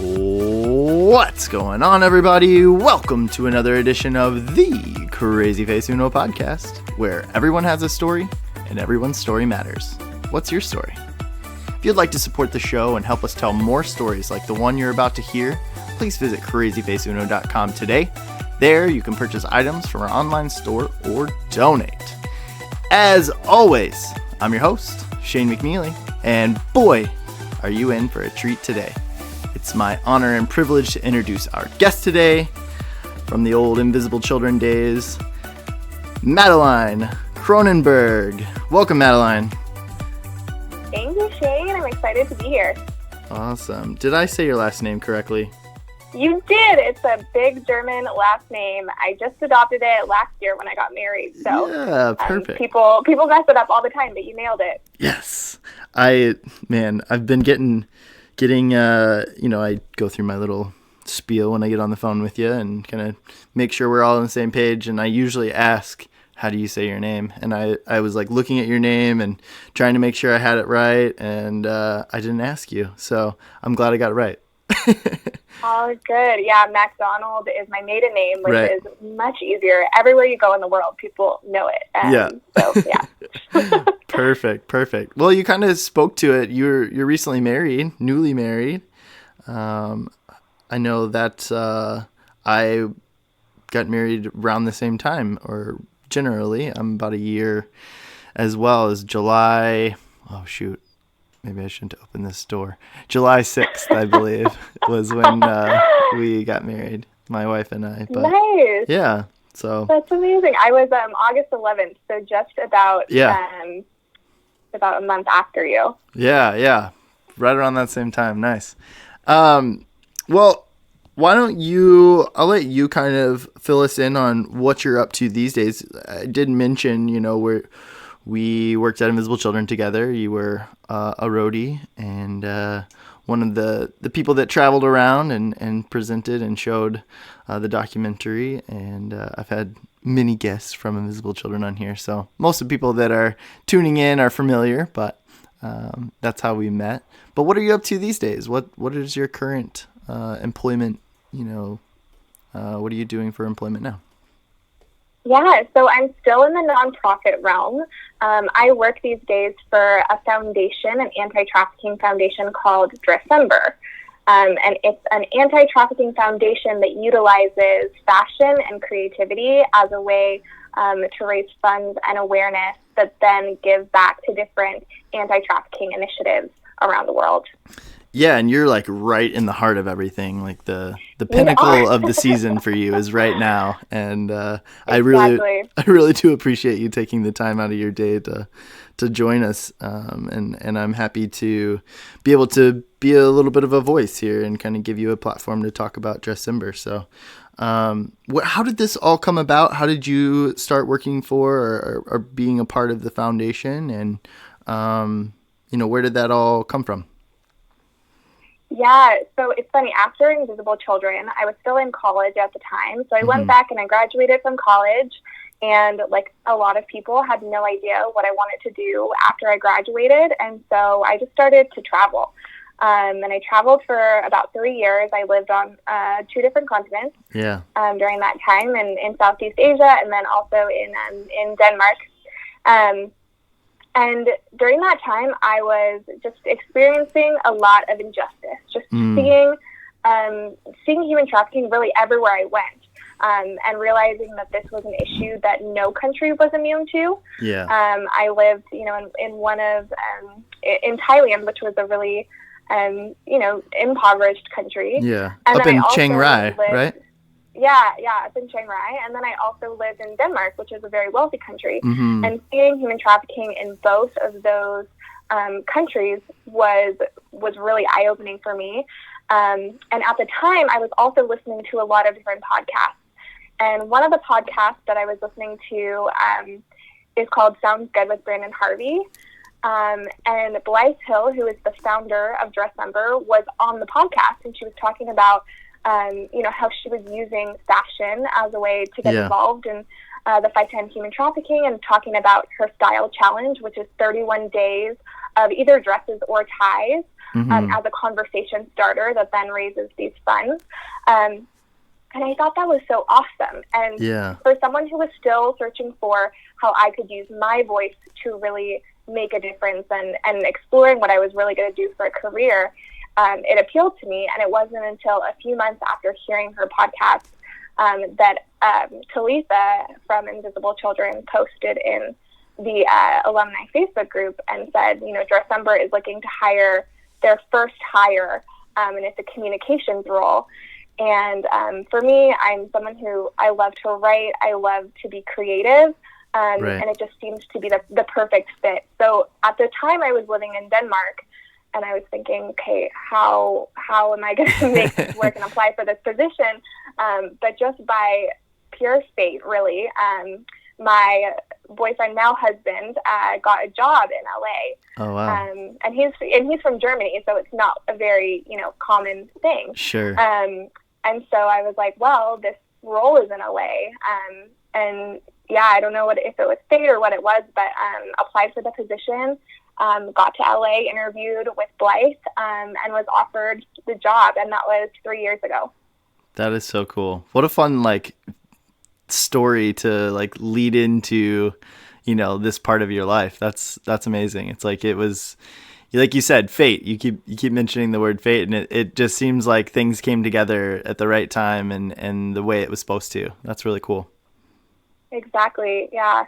What's going on, everybody? Welcome to another edition of the CrazyFaceUno Podcast, where everyone has a story and everyone's story matters. What's your story? If you'd like to support the show and help us tell more stories like the one you're about to hear, please visit CrazyFaceUno.com today. There, you can purchase items from our online store or donate. As always, I'm your host, Shane McNeely, and boy, are you in for a treat today. It's my honor and privilege to introduce our guest today from the old Invisible Children days, Madeline Kronenberg. Welcome, Madeline. Thank you, Shane. I'm excited to be here. Awesome. Did I say your last name correctly? You did. It's a big German last name. I just adopted it last year when I got married. So yeah, perfect. People mess it up all the time, but you nailed it. Yes. I've been getting I go through my little spiel when I get on the phone with you and kind of make sure we're all on the same page. And I usually ask, how do you say your name? And I was like looking at your name and trying to make sure I had it right. And I didn't ask you. So I'm glad I got it right. Oh, good. Yeah, MacDonald is my maiden name, which right. is much easier. Everywhere you go in the world, people know it. Yeah. So, yeah. Perfect. Well, you kind of spoke to it. You're recently married, newly married. I know that I got married around the same time, or generally. I'm about a year as well, as July. Oh, shoot. Maybe I shouldn't open this door. July 6th, I believe, was when we got married, my wife and I. But, nice. Yeah. So that's amazing. I was August 11th, so just about a month after you. Yeah. Right around that same time. Nice. Well, why don't I'll let you kind of fill us in on what you're up to these days. I did mention, we worked at Invisible Children together. You were a roadie and one of the people that traveled around and presented and showed the documentary. And I've had many guests from Invisible Children on here. So most of the people that are tuning in are familiar, but that's how we met. But what are you up to these days? What is your current employment? What are you doing for employment now? Yeah, so I'm still in the nonprofit realm. I work these days for a foundation, an anti-trafficking foundation called Dressember. And it's an anti-trafficking foundation that utilizes fashion and creativity as a way to raise funds and awareness that then give back to different anti-trafficking initiatives around the world. Yeah, and you're like right in the heart of everything. Like the pinnacle of the season for you is right now, and I really do appreciate you taking the time out of your day to join us. And I'm happy to be able to be a little bit of a voice here and kind of give you a platform to talk about Dressember. So, how did this all come about? How did you start working for or being a part of the foundation? And where did that all come from? Yeah, so it's funny. After Invisible Children, I was still in college at the time. So I went back and I graduated from college. And like a lot of people, had no idea what I wanted to do after I graduated. And so I just started to travel. And I traveled for about 3 years. I lived on 2 different continents during that time, in Southeast Asia and then also in Denmark. And during that time, I was just experiencing a lot of injustice, just seeing human trafficking really everywhere I went, and realizing that this was an issue that no country was immune to. Yeah. I lived, in Thailand, which was a really, impoverished country. Yeah. And up in Chiang Rai, right? Yeah, up in Chiang Rai. And then I also lived in Denmark, which is a very wealthy country. Mm-hmm. And seeing human trafficking in both of those countries was really eye-opening for me. And at the time, I was also listening to a lot of different podcasts. And one of the podcasts that I was listening to is called Sounds Good with Brandon Harvey. And Blythe Hill, who is the founder of Dressember, was on the podcast, and she was talking about how she was using fashion as a way to get involved in the fight to end human trafficking, and talking about her style challenge, which is 31 days of either dresses or ties as a conversation starter that then raises these funds. And I thought that was so awesome. And for someone who was still searching for how I could use my voice to really make a difference and exploring what I was really going to do for a career, it appealed to me. And it wasn't until a few months after hearing her podcast that Talitha from Invisible Children posted in the alumni Facebook group and said, Dressember is looking to hire their first hire, and it's a communications role. And for me, I'm someone who I love to write. I love to be creative. And it just seems to be the perfect fit. So at the time I was living in Denmark, and I was thinking, okay, how am I going to make this work and apply for this position? But just by pure fate, really, my boyfriend, now husband, got a job in LA. Oh, wow. And he's from Germany, so it's not a very, common thing. Sure. And so I was like, well, this role is in LA. And yeah, I don't know if it was fate or what it was, but applied for the position, got to LA, interviewed with Blythe, and was offered the job. And that was 3 years ago. That is so cool. What a fun, story to lead into, this part of your life. That's amazing. It's it was, like you said, fate. You keep mentioning the word fate, and it just seems like things came together at the right time and the way it was supposed to. That's really cool. Exactly. Yeah.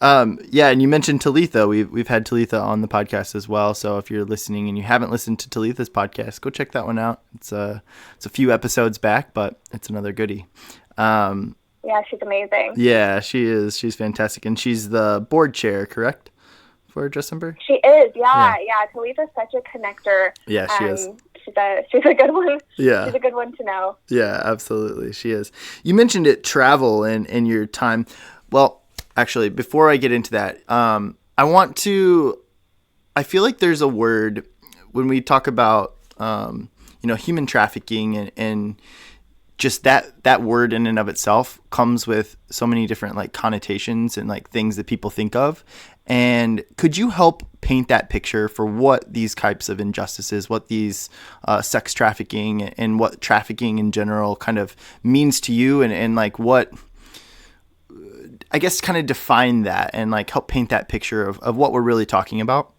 And you mentioned Talitha. We've had Talitha on the podcast as well. So if you're listening and you haven't listened to Talitha's podcast, go check that one out. It's a few episodes back, but it's another goodie. Yeah, she's amazing. Yeah, she is. She's fantastic, and she's the board chair, correct, for Dressember? She is. Yeah. Talitha's such a connector. Yeah, she is. She's a good one. Yeah. She's a good one to know. Yeah, absolutely. She is. You mentioned travel and your time. Well, actually, before I get into that, I feel like there's a word when we talk about, human trafficking and just that word in and of itself comes with so many different connotations and things that people think of. And could you help paint that picture for what these types of injustices, what these sex trafficking and what trafficking in general kind of means to you and what, I guess, kind of define that and help paint that picture of what we're really talking about?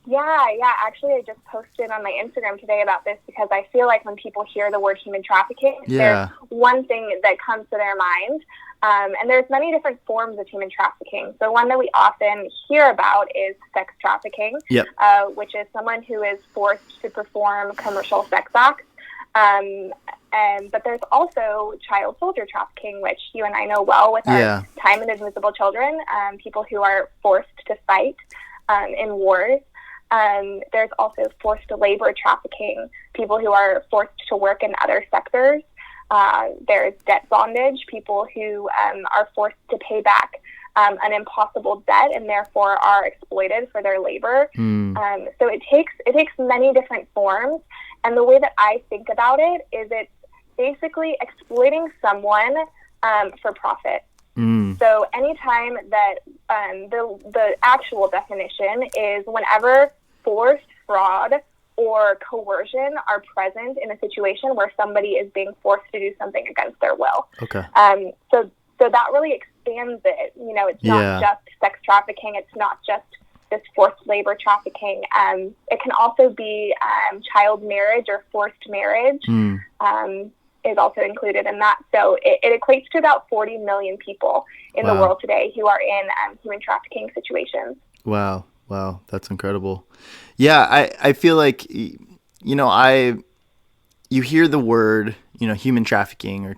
Yeah. Actually, I just posted on my Instagram today about this because I feel like when people hear the word human trafficking, there's one thing that comes to their mind. And there's many different forms of human trafficking. So one that we often hear about is sex trafficking, which is someone who is forced to perform commercial sex acts. But there's also child soldier trafficking, which you and I know well with our time in Invisible Children, people who are forced to fight in wars. There's also forced labor trafficking, people who are forced to work in other sectors. There's debt bondage, people who are forced to pay back an impossible debt and therefore are exploited for their labor. So it takes many different forms. And the way that I think about it is it's basically exploiting someone for profit. So anytime that the actual definition is whenever force, fraud, or coercion are present in a situation where somebody is being forced to do something against their will. Okay. So that really expands it. It's not just sex trafficking. It's not just this forced labor trafficking. It can also be child marriage or forced marriage is also included in that. So it equates to about 40 million people in the world today who are in human trafficking situations. Wow, that's incredible. Yeah, I feel like, you hear the word, human trafficking or,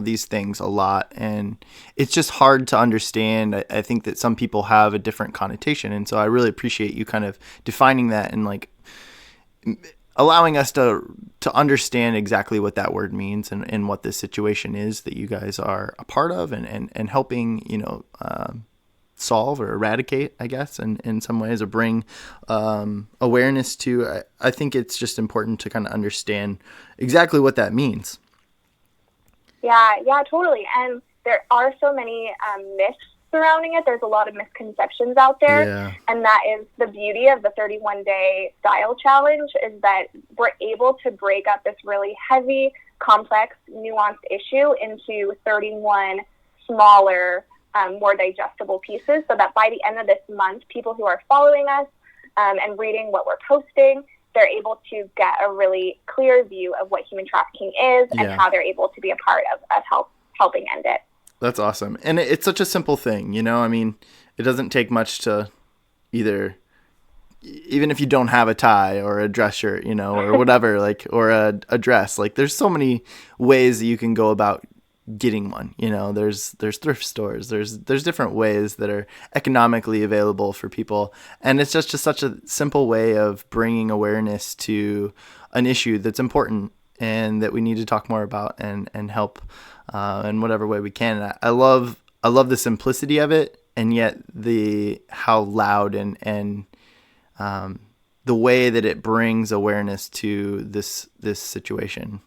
these things a lot, and it's just hard to understand. I think that some people have a different connotation, and so I really appreciate you kind of defining that and allowing us to understand exactly what that word means and what this situation is that you guys are a part of and helping, solve or eradicate, I guess, in some ways, or bring awareness to. I think it's just important to kind of understand exactly what that means. Yeah, totally. And there are so many myths surrounding it. There's a lot of misconceptions out there. Yeah. And that is the beauty of the 31-day style challenge, is that we're able to break up this really heavy, complex, nuanced issue into 31 smaller, more digestible pieces, so that by the end of this month, people who are following us and reading what we're posting, they're able to get a really clear view of what human trafficking is and how they're able to be a part of helping end it. That's awesome. And it's such a simple thing, you know? I mean, it doesn't take much to either, even if you don't have a tie or a dress shirt, you know, or whatever, like, or a dress, like, there's so many ways that you can go about getting one. You know, there's thrift stores, there's different ways that are economically available for people, and it's just such a simple way of bringing awareness to an issue that's important and that we need to talk more about and help in whatever way we can. And I love the simplicity of it, and yet how loud and the way that it brings awareness to this situation.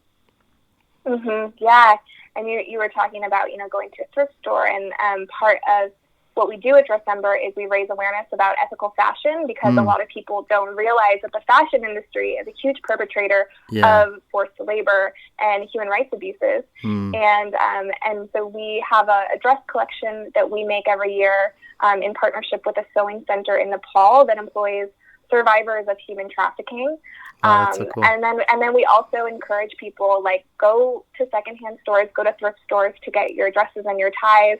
Yeah. And you were talking about, you know, going to a thrift store, and part of what we do at Dressember is we raise awareness about ethical fashion, because a lot of people don't realize that the fashion industry is a huge perpetrator of forced labor and human rights abuses. And so we have a dress collection that we make every year in partnership with a sewing center in Nepal that employs survivors of human trafficking. That's so cool. And then we also encourage people, like, go to secondhand stores, go to thrift stores to get your dresses and your ties.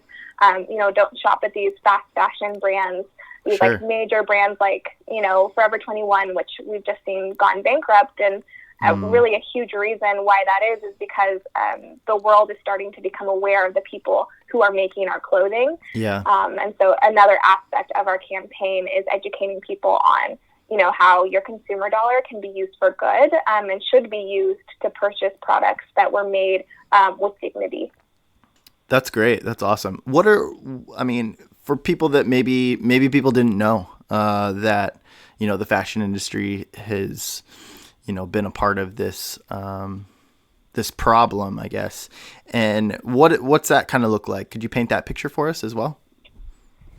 You know, don't shop at these fast fashion brands, these like major brands like, you know, Forever 21, which we've just seen gone bankrupt. And really a huge reason why that is because the world is starting to become aware of the people who are making our clothing. And so another aspect of our campaign is educating people on, you know, how your consumer dollar can be used for good and should be used to purchase products that were made with dignity. That's great. That's awesome. For people that maybe people didn't know that, you know, the fashion industry has, you know, been a part of this this problem, I guess. And what's that kind of look like? Could you paint that picture for us as well?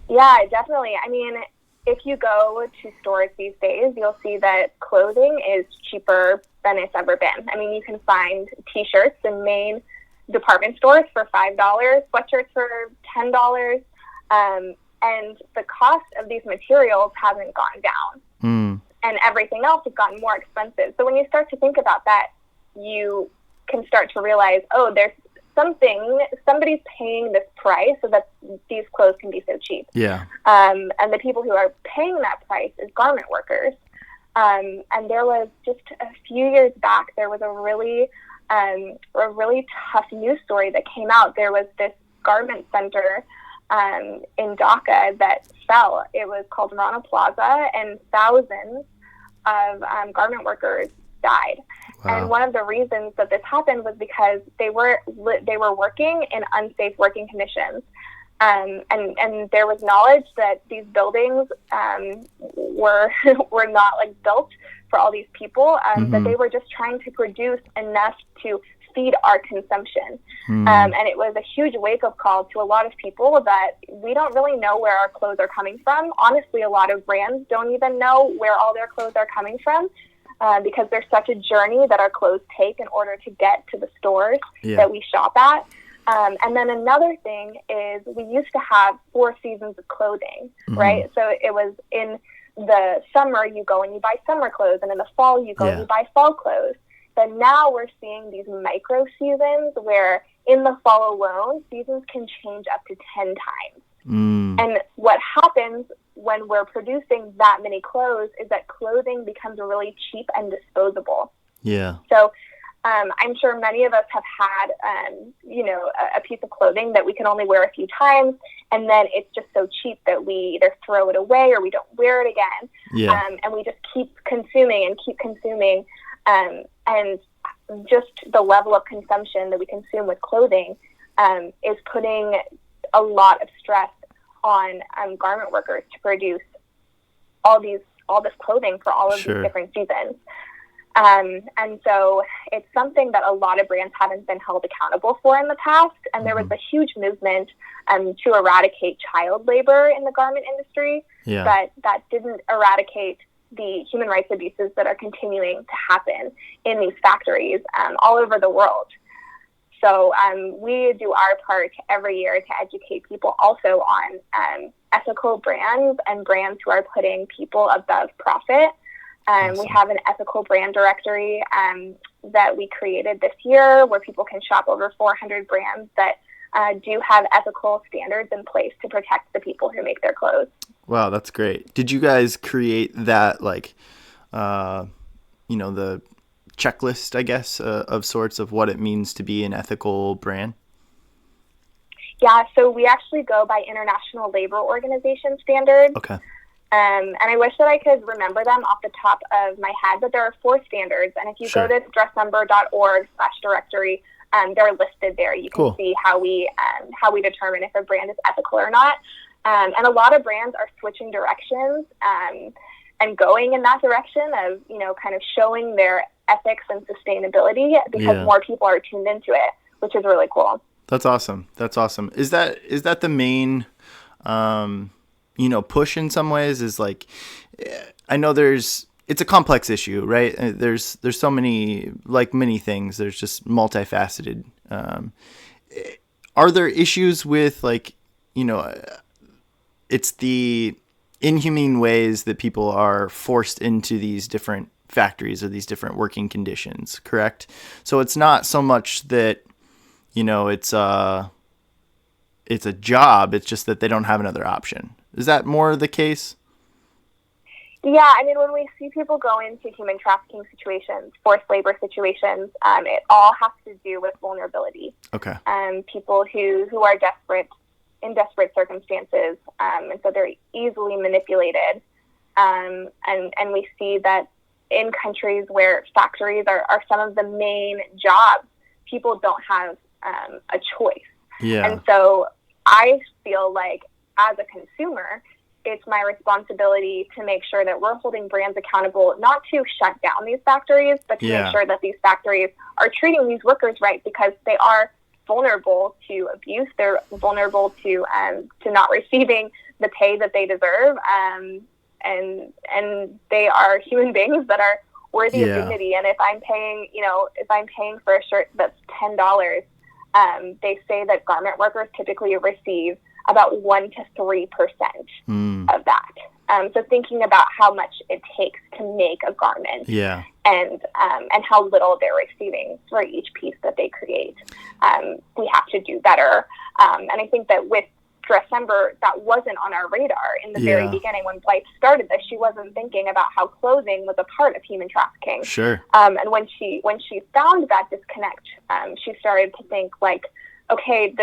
Yeah, definitely. I mean, if you go to stores these days, you'll see that clothing is cheaper than it's ever been. I mean, you can find T-shirts in main department stores for $5, sweatshirts for $10, and the cost of these materials hasn't gone down. And everything else has gotten more expensive. So when you start to think about that, you can start to realize, oh, there's somebody's paying this price so that these clothes can be so cheap. And the people who are paying that price is garment workers. And there was just a few years back, there was a really tough news story that came out. There was this garment center in Dhaka that fell. It was called Rana Plaza, and thousands of garment workers died. Wow. And one of the reasons that this happened was because they were working in unsafe working conditions. And there was knowledge that these buildings were not like built for all these people, that they were just trying to produce enough to feed our consumption. And it was a huge wake-up call to a lot of people that we don't really know where our clothes are coming from. Honestly, a lot of brands don't even know where all their clothes are coming from, because there's such a journey that our clothes take in order to get to the stores that we shop at. And then another thing is we used to have 4 seasons of clothing, right? So it was in the summer you go and you buy summer clothes, and in the fall you go and you buy fall clothes. But now we're seeing these micro seasons where in the fall alone, seasons can change up to 10 times. And what happens when we're producing that many clothes is that clothing becomes really cheap and disposable. So I'm sure many of us have had, a piece of clothing that we can only wear a few times, and then it's just so cheap that we either throw it away or we don't wear it again. And we just keep consuming. And just the level of consumption that we consume with clothing is putting a lot of stress on garment workers to produce all this clothing for all of these different seasons. And so it's something that a lot of brands haven't been held accountable for in the past. And there was a huge movement to eradicate child labor in the garment industry, but that didn't eradicate the human rights abuses that are continuing to happen in these factories all over the world. So we do our part every year to educate people also on ethical brands and brands who are putting people above profit. Awesome. We have an ethical brand directory that we created this year where people can shop over 400 brands that do have ethical standards in place to protect the people who make their clothes. Wow, that's great. Did you guys create that, like, the checklist, I guess, of sorts of what it means to be an ethical brand? Yeah, so we actually go by International Labor Organization standards. Okay. And I wish that I could remember them off the top of my head, but there are 4 standards. And if you go to dressember.org/directory, they're listed there. You can see how we determine if a brand is ethical or not. And a lot of brands are switching directions and going in that direction of, kind of showing their ethics and sustainability because more people are tuned into it, which is really cool. That's awesome. Is that the main push in some ways? Is like, I know it's a complex issue, right? There's so many, like many things, there's just multifaceted. Are there issues with, like, it's the inhumane ways that people are forced into these different factories or these different working conditions, correct? So it's not so much that, it's a job, it's just that they don't have another option. Is that more the case? Yeah, I mean, when we see people go into human trafficking situations, forced labor situations, it all has to do with vulnerability. Okay. People who are in desperate circumstances, and so they're easily manipulated. And we see that in countries where factories are some of the main jobs, people don't have a choice. Yeah. And so I feel like as a consumer, it's my responsibility to make sure that we're holding brands accountable, not to shut down these factories, but to make sure that these factories are treating these workers right, because they are vulnerable to abuse. They're vulnerable to not receiving the pay that they deserve. And they are human beings that are worthy of dignity. And if I'm paying for a shirt that's $10, they say that garment workers typically receive about 1 to 3% of that. So thinking about how much it takes to make a garment, and how little they're receiving for each piece that they create, we have to do better. And I think that with Dressember, that wasn't on our radar in the very beginning. When Blythe started this, she wasn't thinking about how clothing was a part of human trafficking. Sure. And when she found that disconnect, she started to think, like, okay,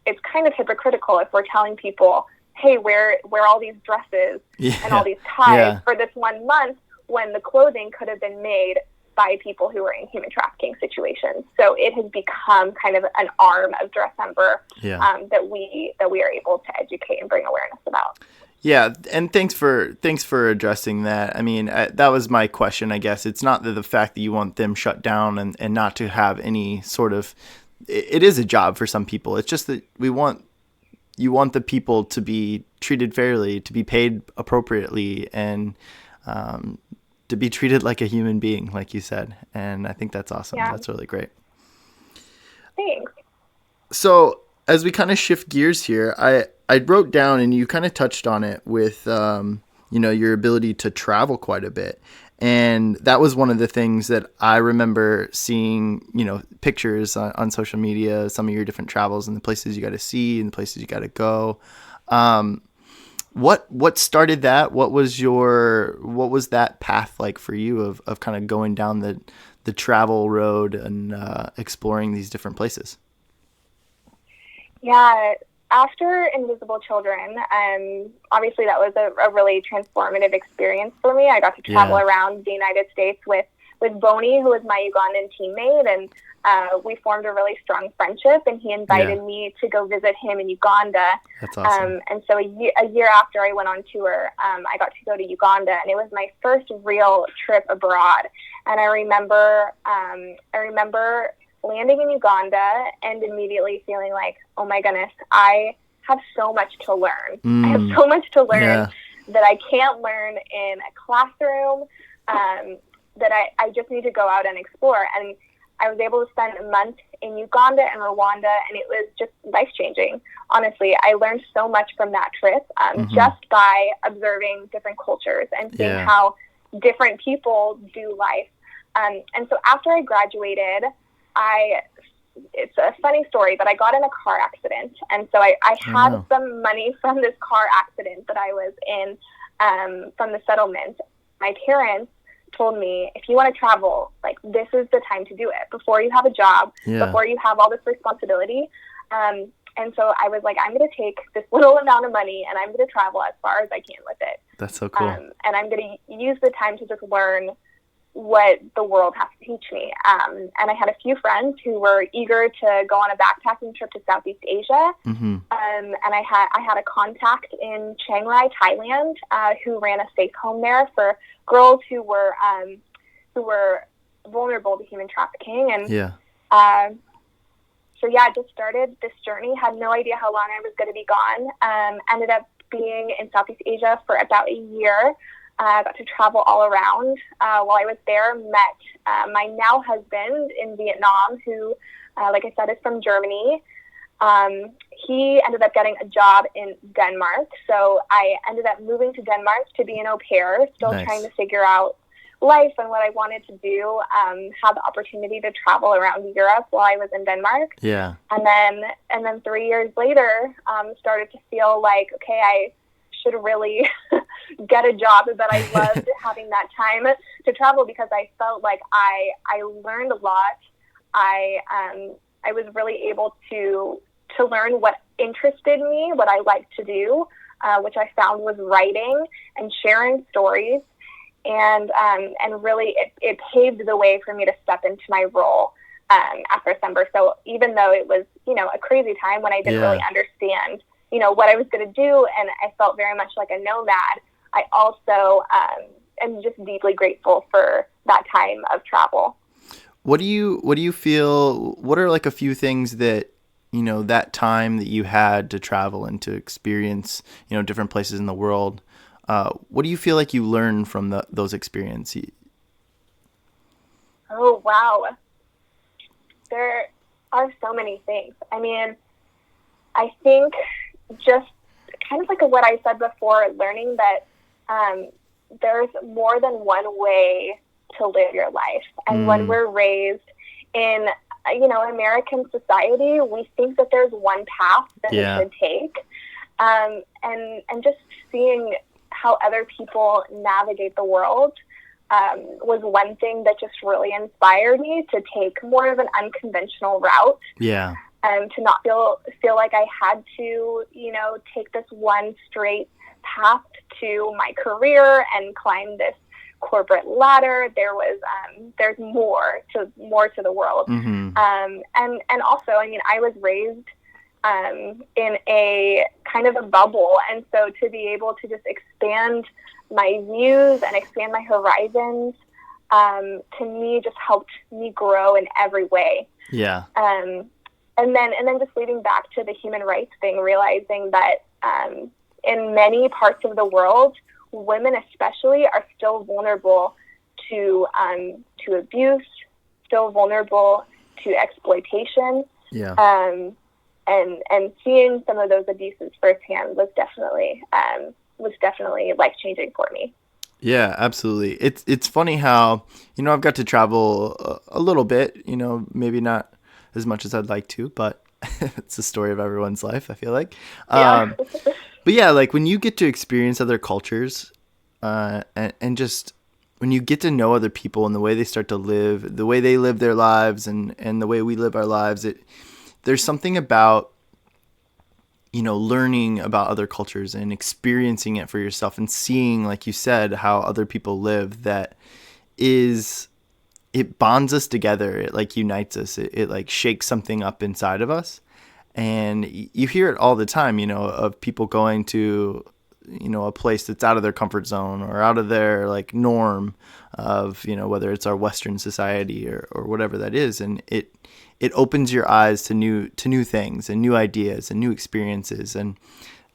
it's kind of hypocritical if we're telling people, hey, wear all these dresses and all these ties for this 1 month, when the clothing could have been made by people who are in human trafficking situations. So it has become kind of an arm of Dressember that we are able to educate and bring awareness about. Yeah, and thanks for addressing that. I mean, that was my question, I guess. It's not the fact that you want them shut down and not to have any sort of... It is a job for some people. It's just that you want the people to be treated fairly, to be paid appropriately, and to be treated like a human being, like you said. And I think that's awesome. Yeah. That's really great. Thanks. So as we kind of shift gears here, I wrote down, and you kind of touched on it with, your ability to travel quite a bit. And that was one of the things that I remember seeing, pictures on social media, some of your different travels and the places you got to see and the places you got to go. What started that? What was that path like for you of kind of going down the travel road and exploring these different places? Yeah. After Invisible Children, obviously that was a really transformative experience for me. I got to travel around the United States with Boney, who was my Ugandan teammate, and we formed a really strong friendship, and he invited me to go visit him in Uganda. That's awesome. And so a year after I went on tour, I got to go to Uganda, and it was my first real trip abroad. And I remember landing in Uganda and immediately feeling like, oh my goodness, I have so much to learn. I have so much to learn that I can't learn in a classroom, that I just need to go out and explore. And I was able to spend a month in Uganda and Rwanda, and it was just life-changing. Honestly, I learned so much from that trip, just by observing different cultures and seeing how different people do life. And so after I graduated, it's a funny story, but I got in a car accident. And so I had some money from this car accident that I was in, from the settlement. My parents told me, if you want to travel, like, this is the time to do it before you have a job, before you have all this responsibility. And so I was like, I'm going to take this little amount of money and I'm going to travel as far as I can with it. That's so cool. And I'm going to use the time to just learn what the world has to teach me. And I had a few friends who were eager to go on a backpacking trip to Southeast Asia. And I had a contact in Chiang Rai, Thailand, who ran a safe home there for girls who were vulnerable to human trafficking. And so I just started this journey, had no idea how long I was going to be gone. Ended up being in Southeast Asia for about a year. Got to travel all around. While I was there, met my now husband in Vietnam, who, like I said, is from Germany. He ended up getting a job in Denmark. So I ended up moving to Denmark to be an au pair, still trying to figure out life and what I wanted to do. Had the opportunity to travel around Europe while I was in Denmark. And then 3 years later, started to feel like, okay, I should really get a job, but I loved having that time to travel because I felt like I learned a lot. I was really able to learn what interested me, what I liked to do, which I found was writing and sharing stories, and really it paved the way for me to step into my role at Dressember. So even though it was, a crazy time when I didn't really understand what I was going to do, and I felt very much like a nomad, I also am just deeply grateful for that time of travel. What do you feel, what are like a few things that, that time that you had to travel and to experience, different places in the world, what do you feel like you learned from those experiences? Oh, wow. There are so many things. I mean, I think just kind of like what I said before, learning that there's more than one way to live your life. And when we're raised in, American society, we think that there's one path that we should take. And just seeing how other people navigate the world was one thing that just really inspired me to take more of an unconventional route. To not feel like I had to, take this one straight path to my career and climb this corporate ladder. There's more to the world. And also, I mean, I was raised in a kind of a bubble, and so to be able to just expand my views and expand my horizons, to me just helped me grow in every way. And then just leading back to the human rights thing, realizing that in many parts of the world, women especially are still vulnerable to abuse, still vulnerable to exploitation. And seeing some of those abuses firsthand was definitely life-changing for me. Yeah, absolutely. It's funny how, I've got to travel a little bit, maybe not as much as I'd like to, but it's the story of everyone's life, I feel like. But yeah, like when you get to experience other cultures, and just when you get to know other people and the way they start to live, the way they live their lives and the way we live our lives, there's something about, learning about other cultures and experiencing it for yourself and seeing, like you said, how other people live that is it bonds us together. It like unites us. It like shakes something up inside of us. And you hear it all the time, of people going to, a place that's out of their comfort zone or out of their like norm of, whether it's our Western society or whatever that is. And it opens your eyes to new things and new ideas and new experiences. And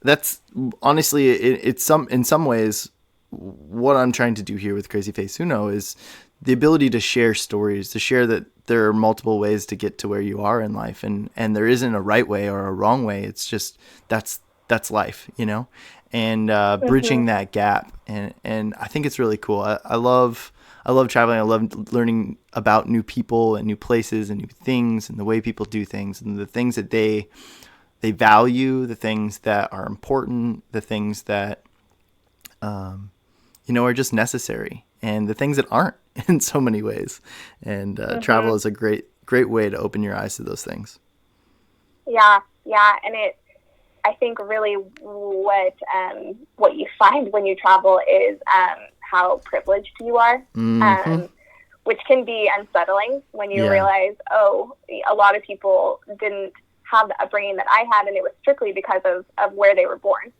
that's honestly, it's in some ways what I'm trying to do here with CrazyFaceUno is the ability to share stories, to share that there are multiple ways to get to where you are in life, and there isn't a right way or a wrong way. It's just that's life, and bridging that gap, and I think it's really cool. I love traveling. I love learning about new people and new places and new things and the way people do things and the things that they value, the things that are important, the things that are just necessary, and the things that aren't in so many ways. And travel is a great way to open your eyes to those things. Yeah. And I think really what you find when you travel is how privileged you are, which can be unsettling when you realize, a lot of people didn't have the upbringing that I had, and it was strictly because of where they were born.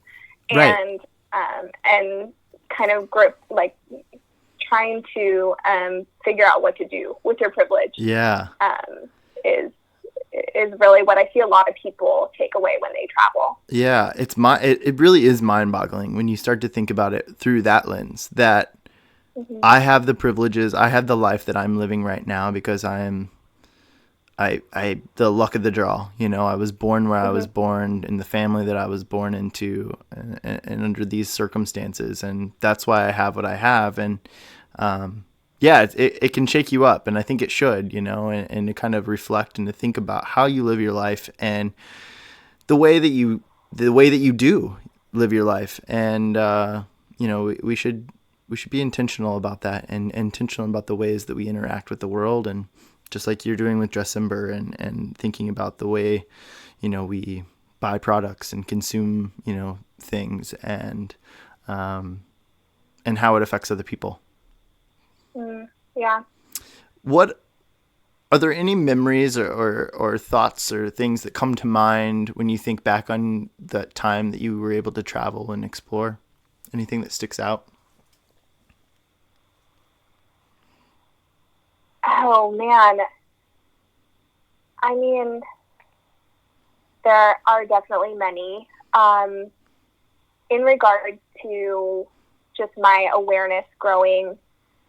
Right. And kind of trying to figure out what to do with your privilege is really what I see a lot of people take away when they travel. Yeah, it really is mind-boggling when you start to think about it through that lens, that I have the privileges, I have the life that I'm living right now because I the luck of the draw. I was born where I was born, in the family that I was born into, and under these circumstances, and that's why I have what I have. And it can shake you up, and I think it should, and to kind of reflect and to think about how you live your life and the way that you do live your life. And we should be intentional about that, and intentional about the ways that we interact with the world, and just like you're doing with Dressember, and thinking about the way, we buy products and consume, things, and how it affects other people. Yeah. What are there any memories or thoughts or things that come to mind when you think back on that time that you were able to travel and explore? Anything that sticks out? Oh, man. I mean, there are definitely many. In regards to just my awareness growing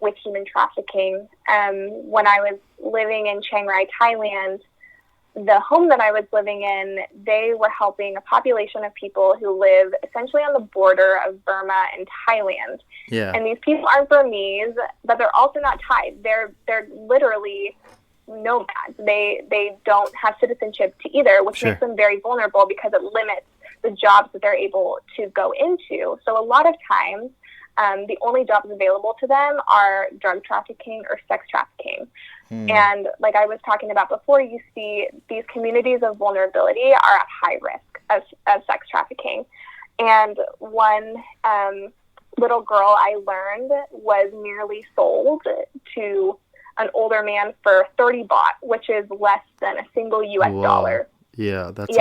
with human trafficking, when I was living in Chiang Rai, Thailand, the home that I was living in, they were helping a population of people who live essentially on the border of Burma and Thailand. Yeah. And these people aren't Burmese, but they're also not Thai. They're literally nomads. They don't have citizenship to either, which makes them very vulnerable because it limits the jobs that they're able to go into. So a lot of times, the only jobs available to them are drug trafficking or sex trafficking. And like I was talking about before, you see these communities of vulnerability are at high risk of sex trafficking. And one little girl I learned was nearly sold to an older man for 30 baht, which is less than a single US dollar. Yeah, that's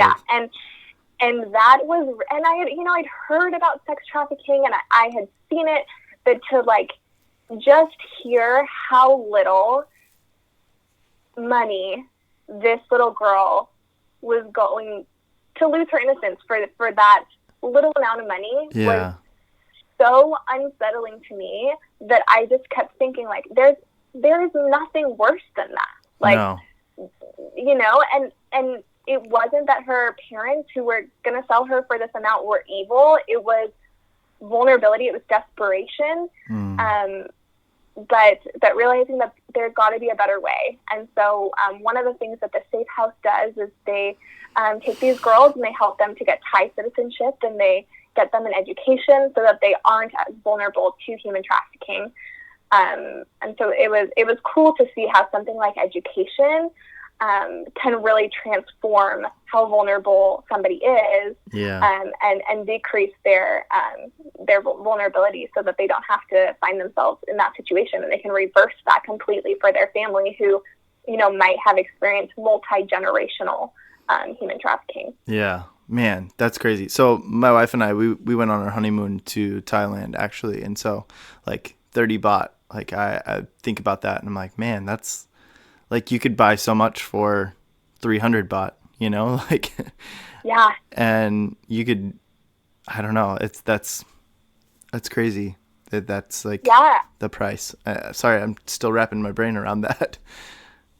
And that was, and I'd heard about sex trafficking and I had seen it, but to just hear how little money this little girl was going to lose her innocence for that little amount of money was so unsettling to me that I just kept thinking there is nothing worse than that. And it wasn't that her parents who were going to sell her for this amount were evil. It was vulnerability. It was desperation. But realizing that there's got to be a better way. And so one of the things that the Safe House does is they take these girls and they help them to get Thai citizenship, and they get them an education so that they aren't as vulnerable to human trafficking. And so it was cool to see how something like education can really transform how vulnerable somebody is, and decrease their vulnerability so that they don't have to find themselves in that situation, and they can reverse that completely for their family who, might have experienced multi-generational human trafficking. Yeah, man, that's crazy. So my wife and I, we went on our honeymoon to Thailand actually, and so like 30 baht, like I think about that and I'm like, man, that's like you could buy so much for 300 baht, like yeah, and you could, I don't know, that's crazy that's like the price. Sorry, I'm still wrapping my brain around that.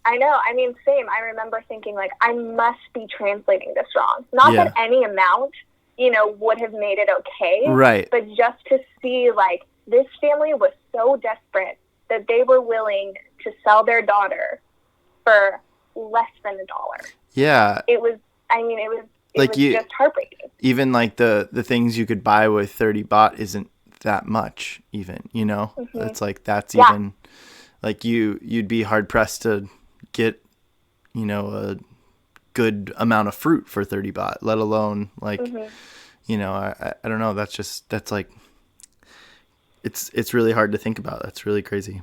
I know. I mean, same. I remember thinking, like, I must be translating this wrong. Not that any amount, would have made it okay. Right. But just to see, like, this family was so desperate that they were willing to sell their daughter for less than $1. Yeah. It was just heartbreaking. Even, like, the things you could buy with 30 baht isn't that much, even, Mm-hmm. It's like, that's even, like, you'd be hard-pressed to get a good amount of fruit for 30 baht, let alone like I don't know, that's like it's really hard to think about. That's really crazy.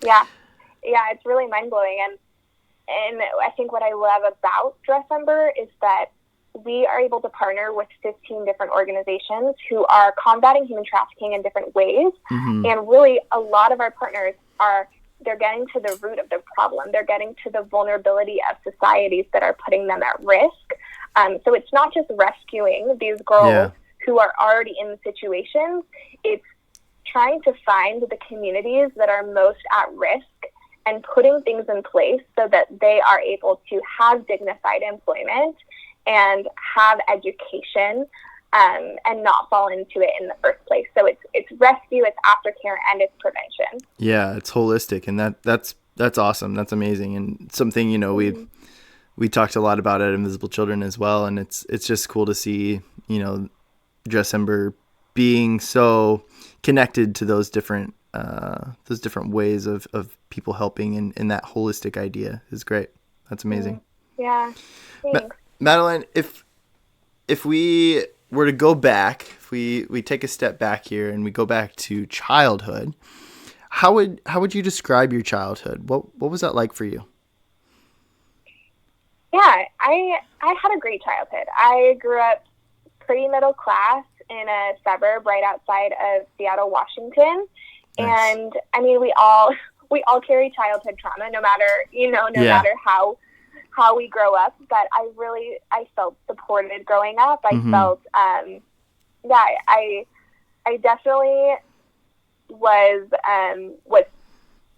Yeah, it's really mind-blowing, and I think what I love about Dressember is that we are able to partner with 15 different organizations who are combating human trafficking in different ways. Mm-hmm. And really a lot of our partners they're getting to the root of the problem. They're getting to the vulnerability of societies that are putting them at risk. So it's not just rescuing these girls who are already in situations. It's trying to find the communities that are most at risk and putting things in place so that they are able to have dignified employment and have education, and not fall into it in the first place. So it's rescue, it's aftercare, and it's prevention. Yeah, it's holistic, and that's awesome. That's amazing, and something we talked a lot about at Invisible Children as well. And it's just cool to see Dressember being so connected to those different ways of people helping, and that holistic idea is great. That's amazing. Yeah, thanks. Madeline, if we were to go back, if we take a step back here and we go back to childhood, how would you describe your childhood? What was that like for you? Yeah, I had a great childhood. I grew up pretty middle class in a suburb right outside of Seattle, Washington. Nice. And I mean, we all carry childhood trauma, no matter how we grow up, but I felt supported growing up. I felt, I definitely was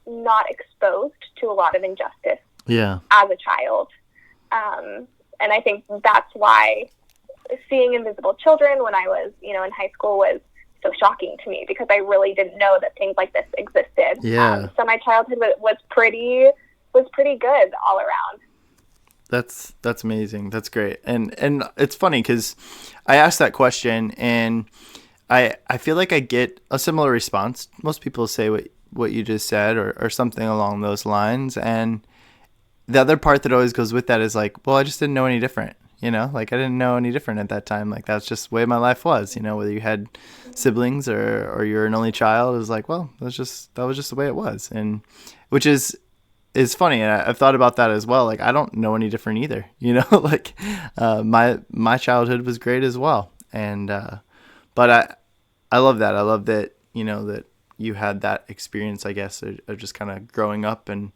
not exposed to a lot of injustice as a child. And I think that's why seeing Invisible Children when I was, in high school was so shocking to me, because I really didn't know that things like this existed. Yeah. So my childhood was pretty good all around. That's amazing. That's great. And it's funny because I asked that question and I feel like I get a similar response. Most people say what you just said or something along those lines. And the other part that always goes with that is like, well, I just didn't know any different, like I didn't know any different at that time. Like that's just the way my life was, whether you had siblings or you're an only child, it was like, well, that was just the way it was. And which is funny, and I've thought about that as well. Like I don't know any different either, like my childhood was great as well. And but I love that. I love that that you had that experience, I guess, of just kind of growing up. And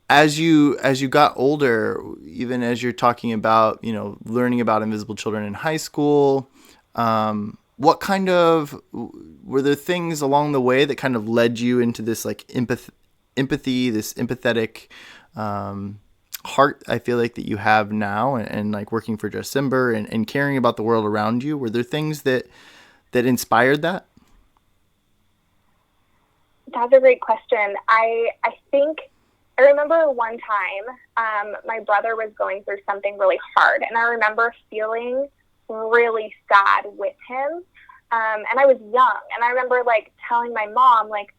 as you got older, even as you're talking about learning about Invisible Children in high school, what kind of were there things along the way that kind of led you into this like empathy, this empathetic heart I feel like that you have now, and like working for Dressember and caring about the world around you? Were there things that inspired that? That's a great question. I think I remember one time my brother was going through something really hard, and I remember feeling really sad with him. And I was young, and I remember like telling my mom, like,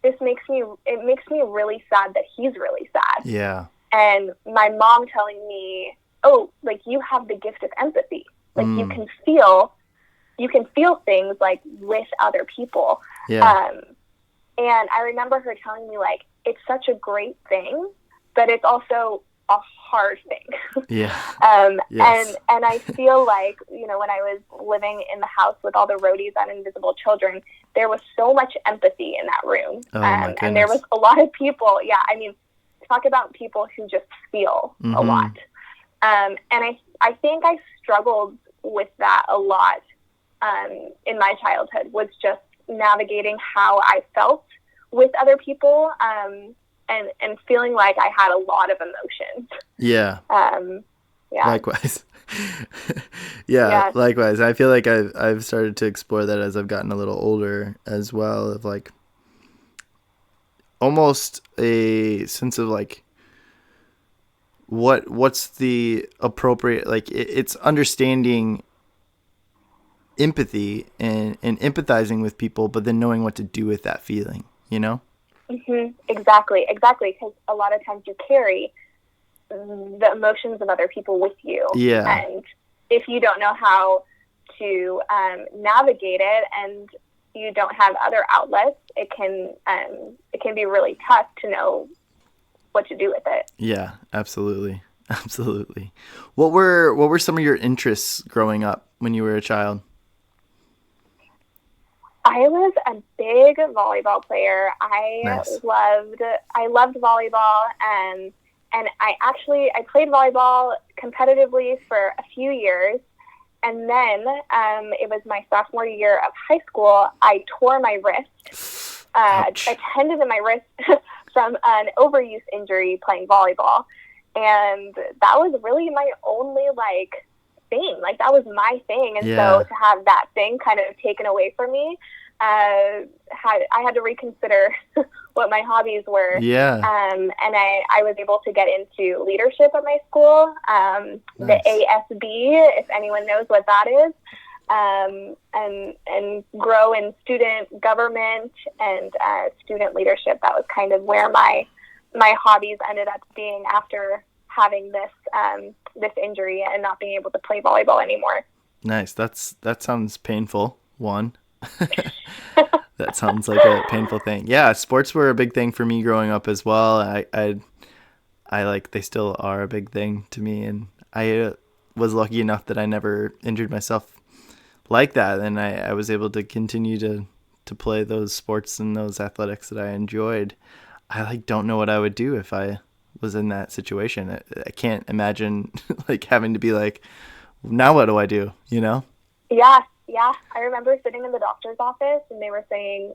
it makes me really sad that he's really sad. Yeah. And my mom telling me, oh, like, you have the gift of empathy. Like, you can feel things, like, with other people. Yeah. And I remember her telling me, like, it's such a great thing, but it's also a hard thing. Yeah. Yes. And I feel like, you know, when I was living in the house with all the roadies on Invisible Children, there was so much empathy in that room. Oh, my goodness. And there was a lot of people. Yeah. I mean, talk about people who just feel a lot. And I think I struggled with that a lot in my childhood, was just navigating how I felt with other people, and feeling like I had a lot of emotions. Yeah. Yeah. Likewise. Yeah, likewise. I feel like I've started to explore that as I've gotten a little older as well, of like almost a sense of like what's the appropriate, like it's understanding empathy and empathizing with people, but then knowing what to do with that feeling, you know? Exactly. Because a lot of times you carry the emotions of other people with you. Yeah. And if you don't know how to navigate it, and you don't have other outlets, it can be really tough to know what to do with it. Yeah, absolutely. Absolutely. What were some of your interests growing up when you were a child? I was a big volleyball player. Nice. I loved volleyball, and I played volleyball competitively for a few years, and then it was my sophomore year of high school. I tore my wrist, a tendon in my wrist from an overuse injury playing volleyball, and that was really my only thing. Like, that was my thing, and so to have that thing kind of taken away from me, I had to reconsider what my hobbies were. And I was able to get into leadership at my school, Nice. the ASB, if anyone knows what that is, and grow in student government and student leadership. That was kind of where my hobbies ended up being after having this injury and not being able to play volleyball anymore. Nice. That sounds painful. One. That sounds like a painful thing. Yeah, sports were a big thing for me growing up as well. I like, they still are a big thing to me, and I was lucky enough that I never injured myself like that, and I was able to continue to play those sports and those athletics that I enjoyed. I don't know what I would do if I was in that situation. I can't imagine having to be now what do I do, you know? Yeah, I remember sitting in the doctor's office, and they were saying,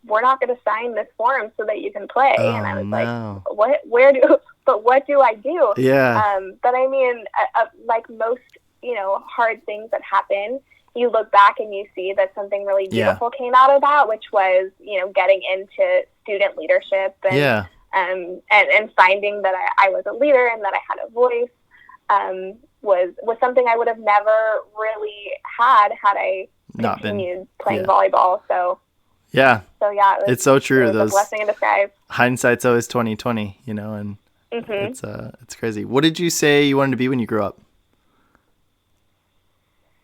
we're not going to sign this form so that you can play. Oh, and I was no. what do I do? Yeah. But I mean, like most, hard things that happen, you look back and you see that something really beautiful came out of that, which was, getting into student leadership and finding that I was a leader and that I had a voice. Was something I would have never really had I continued playing volleyball. So it's so true. It was a blessing in disguise. Hindsight's always 20/20, and it's crazy. What did you say you wanted to be when you grew up?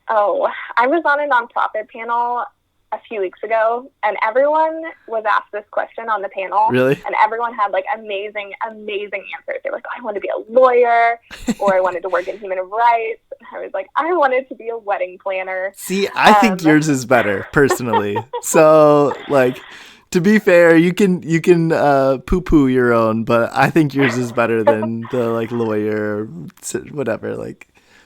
Oh, I was on a nonprofit panel a few weeks ago, and everyone was asked this question on the panel. Really? And everyone had amazing answers. They were like, I want to be a lawyer, or I wanted to work in human rights. And I was like, I wanted to be a wedding planner. See, I think yours is better, personally. So, to be fair, you can poo-poo your own, but I think yours is better than the lawyer, whatever,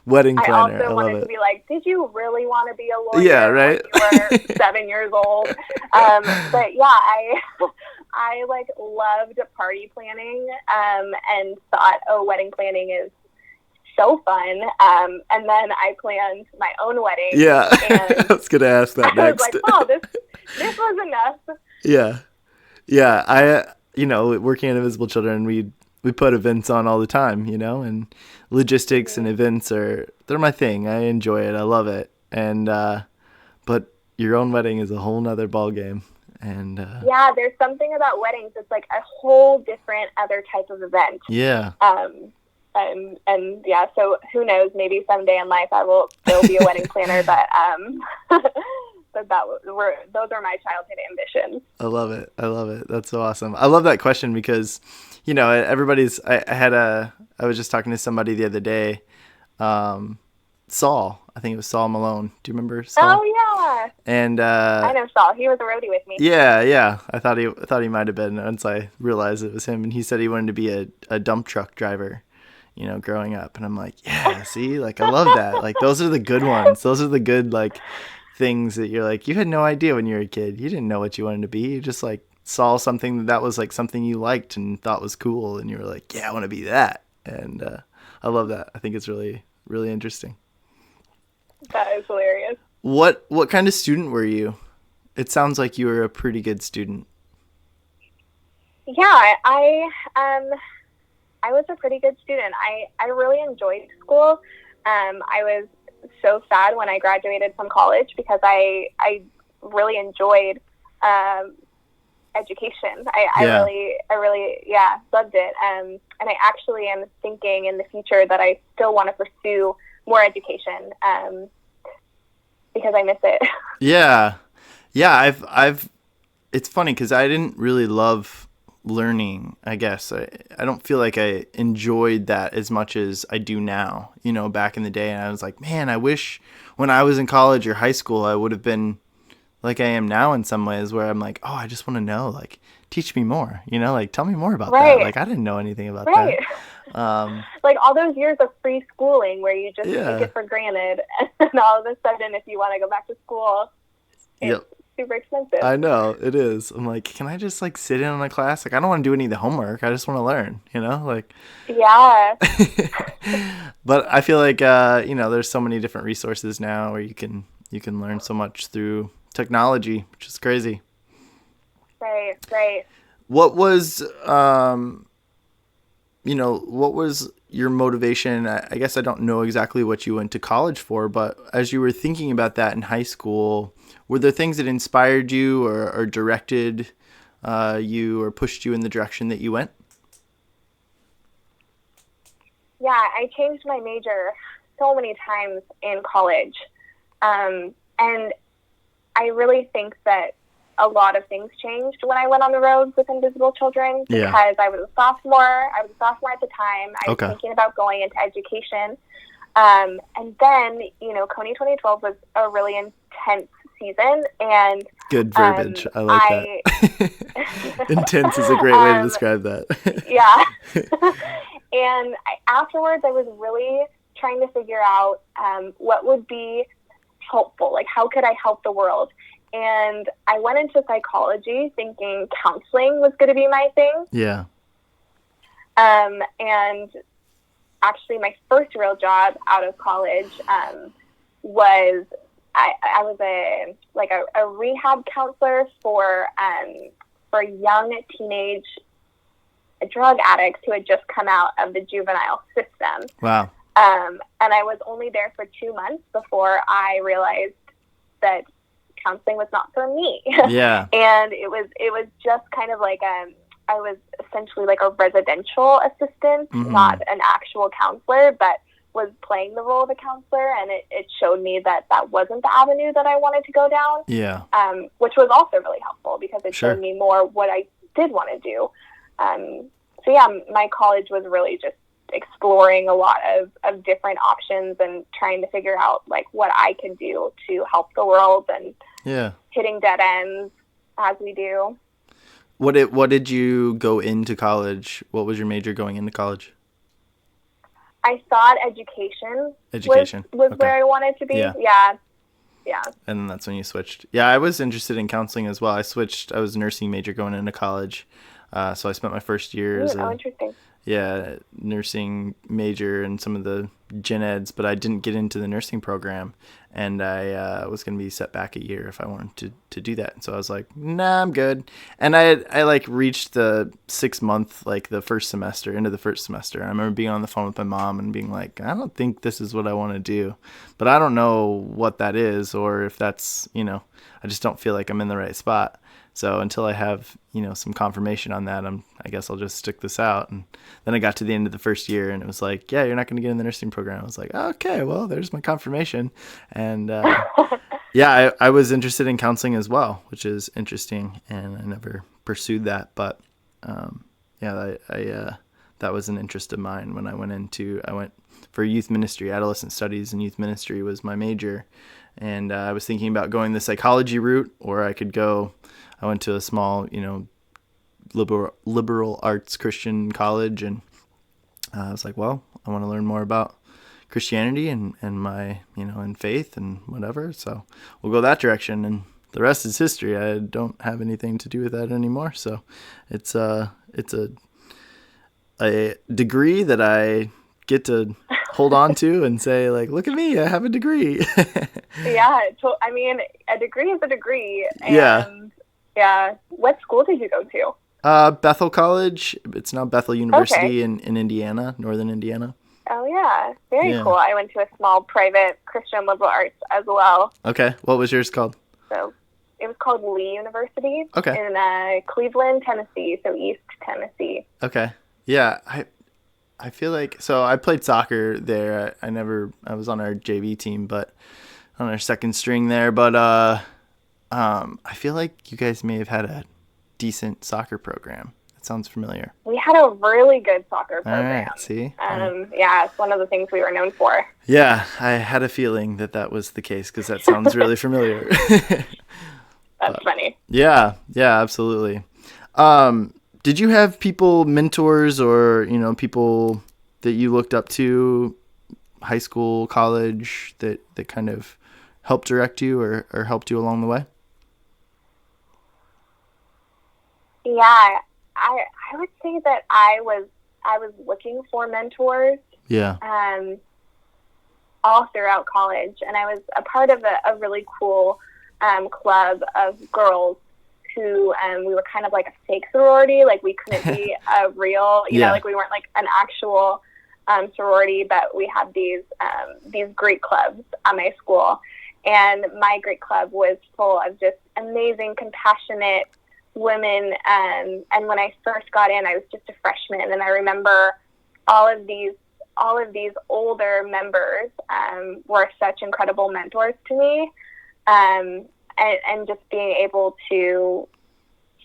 wedding planner. I also wanted to be did you really want to be a lawyer? Yeah, right. When you were 7 years old. But yeah, I loved party planning, and thought, wedding planning is so fun. And then I planned my own wedding. Yeah, and I was gonna ask that next. I was this was enough. Yeah. I working at Invisible Children, we put events on all the time, and logistics and events they're my thing. I enjoy it. I love it. And, but your own wedding is a whole nother ball game. And yeah, there's something about weddings. It's like a whole different other type of event. Yeah. And yeah, so who knows? Maybe someday in life I will still be a wedding planner, but but those are my childhood ambitions. I love it. That's so awesome. I love that question because, you know, I was just talking to somebody the other day, Saul. I think it was Saul Malone. Do you remember Saul? Oh yeah. And I know Saul. He was a roadie with me. Yeah. I thought he might have been once I realized it was him. And he said he wanted to be a dump truck driver, you know, growing up. And I'm like, yeah, see, like I love that. Like those are the good ones. Those are the good like things that you're like, you had no idea when you were a kid. You didn't know what you wanted to be. You just like saw something that was like something you liked and thought was cool, and you were like, yeah, I want to be that. And I love that. I think it's really, really interesting. That is hilarious. What kind of student were you? It sounds like you were a pretty good student. Yeah, I was a pretty good student. I really enjoyed school. I was so sad when I graduated from college because I really enjoyed education. I really loved it. And I actually am thinking in the future that I still want to pursue more education because I miss it. Yeah. I've it's funny because I didn't really love learning, I guess. I don't feel like I enjoyed that as much as I do now, you know, back in the day. And I was like, man, I wish when I was in college or high school, I would have been like I am now in some ways, where I'm like, oh, I just want to know, like, teach me more, you know, like, tell me more about that. Like, I didn't know anything about that. Like all those years of free schooling where you just take it for granted. And all of a sudden, if you want to go back to school, it's super expensive. I know, it is. I'm like, can I just like sit in on a class? Like, I don't want to do any of the homework. I just want to learn, you know, like. Yeah. But I feel like, you know, there's so many different resources now where you can learn so much through technology, which is crazy. Right. What was, you know, what was your motivation? I guess I don't know exactly what you went to college for, but as you were thinking about that in high school, were there things that inspired you or directed you or pushed you in the direction that you went? Yeah, I changed my major so many times in college. And I really think that a lot of things changed when I went on the road with Invisible Children because I was a sophomore. I was a sophomore at the time. I was thinking about going into education. And then, you know, Coney 2012 was a really intense season. And good verbiage. I like that. Intense is a great way to describe that. Yeah. And afterwards, I was really trying to figure out what would be helpful. Like, how could I help the world? And I went into psychology thinking counseling was going to be my thing. Yeah. And actually my first real job out of college was I was a rehab counselor for young teenage drug addicts who had just come out of the juvenile system. Wow. And I was only there for 2 months before I realized that counseling was not for me. Yeah. And it was just kind of like I was essentially like a residential assistant, not an actual counselor, but was playing the role of a counselor, and it showed me that wasn't the avenue that I wanted to go down. Yeah. Which was also really helpful because it showed me more what I did want to do. So yeah, my college was really just exploring a lot of different options and trying to figure out like what I could do to help the world and hitting dead ends as we do. What did you go into college? What was your major going into college? I thought education was where I wanted to be. Yeah. And that's when you switched. Yeah, I was interested in counseling as well. I was a nursing major going into college. So I spent my first year as interesting. Yeah, nursing major and some of the gen eds, but I didn't get into the nursing program, and I was going to be set back a year if I wanted to do that. And so I was like, nah, I'm good. And I like reached the 6 month, like the first semester, into the first semester. I remember being on the phone with my mom and being like, I don't think this is what I want to do, but I don't know what that is, or if that's, you know, I just don't feel like I'm in the right spot. So until I have, some confirmation on that, I guess I'll just stick this out. And then I got to the end of the first year and it was like, yeah, you're not going to get in the nursing program. I was like, okay, well, there's my confirmation. And yeah, I was interested in counseling as well, which is interesting. And I never pursued that. But yeah, that was an interest of mine when I went for youth ministry. Adolescent studies and youth ministry was my major. And I was thinking about going the psychology route, or I went to a small, liberal arts Christian college. And I was like, well, I want to learn more about Christianity and my, and faith and whatever. So we'll go that direction. And the rest is history. I don't have anything to do with that anymore. So it's a degree that I get to hold on to and say, like, look at me, I have a degree. Yeah, I mean, a degree is a degree. And yeah. What school did you go to? Bethel College. It's now Bethel University in Indiana, northern Indiana. Oh, yeah. Very cool. I went to a small private Christian liberal arts as well. Okay. What was yours called? So it was called Lee University in Cleveland, Tennessee, so East Tennessee. Okay. Yeah. I feel like, so I played soccer there. I was on our JV team, but on our second string there. But I feel like you guys may have had a decent soccer program. That sounds familiar. We had a really good soccer program. All right, see? Yeah, it's one of the things we were known for. Yeah, I had a feeling that was the case because that sounds really familiar. That's funny. Yeah, absolutely. Did you have mentors or, people that you looked up to, high school, college, that kind of helped direct you or helped you along the way? Yeah, I would say that I was looking for mentors. Yeah. All throughout college, and I was a part of a really cool club of girls who we were kind of like a fake sorority. Like we couldn't be a real, like we weren't like an actual sorority, but we had these great clubs at my school, and my great club was full of just amazing, compassionate women. And when I first got in, I was just a freshman, and I remember all of these older members were such incredible mentors to me, and just being able to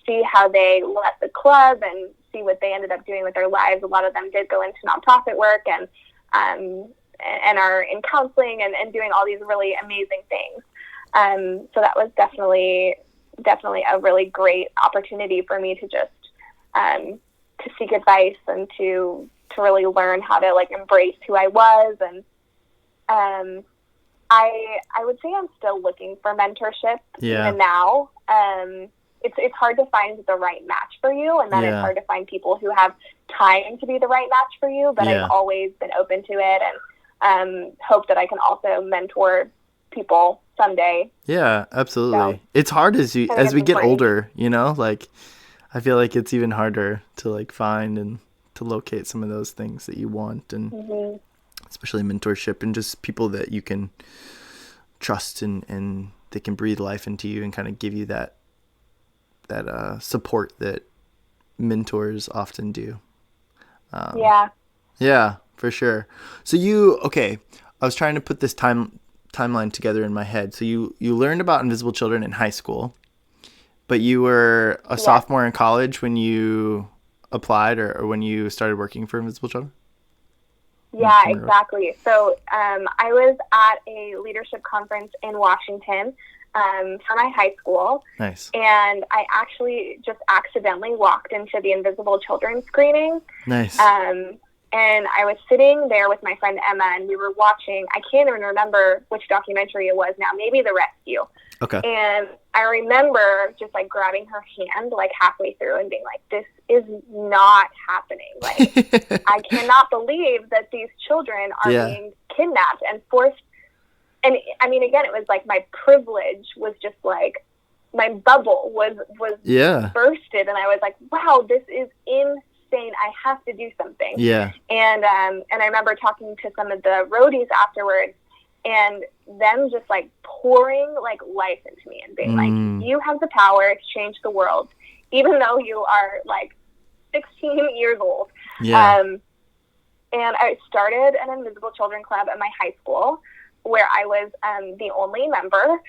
see how they left the club and see what they ended up doing with their lives. A lot of them did go into nonprofit work and are in counseling and doing all these really amazing things. So that was definitely a really great opportunity for me to just to seek advice and to really learn how to like embrace who I was. And I would say I'm still looking for mentorship even now. It's hard to find the right match for you, and then it's hard to find people who have time to be the right match for you, but I've always been open to it and hope that I can also mentor people someday. Yeah, absolutely. So, it's hard as we get older, like I feel like it's even harder to like find and to locate some of those things that you want, and especially mentorship and just people that you can trust and they can breathe life into you and kind of give you that support that mentors often do. Yeah, for sure. So I was trying to put this timeline together in my head. So you learned about Invisible Children in high school, but you were a sophomore in college when you applied or when you started working for Invisible Children? Yeah, exactly. So I was at a leadership conference in Washington for my high school. Nice. And I actually just accidentally walked into the Invisible Children screening. Nice. And I was sitting there with my friend Emma, and we were watching, I can't even remember which documentary it was now, maybe The Rescue. Okay. And I remember just like grabbing her hand like halfway through and being like, this is not happening. Like, I cannot believe that these children are being kidnapped and forced. And I mean, again, it was like my privilege was just like, my bubble was bursted, and I was like, wow, this is insane. I have to do something. Yeah. And I remember talking to some of the roadies afterwards, and them just like pouring like life into me and being like, you have the power to change the world, even though you are like 16 years old. Yeah. And I started an Invisible Children Club at my high school where I was the only member,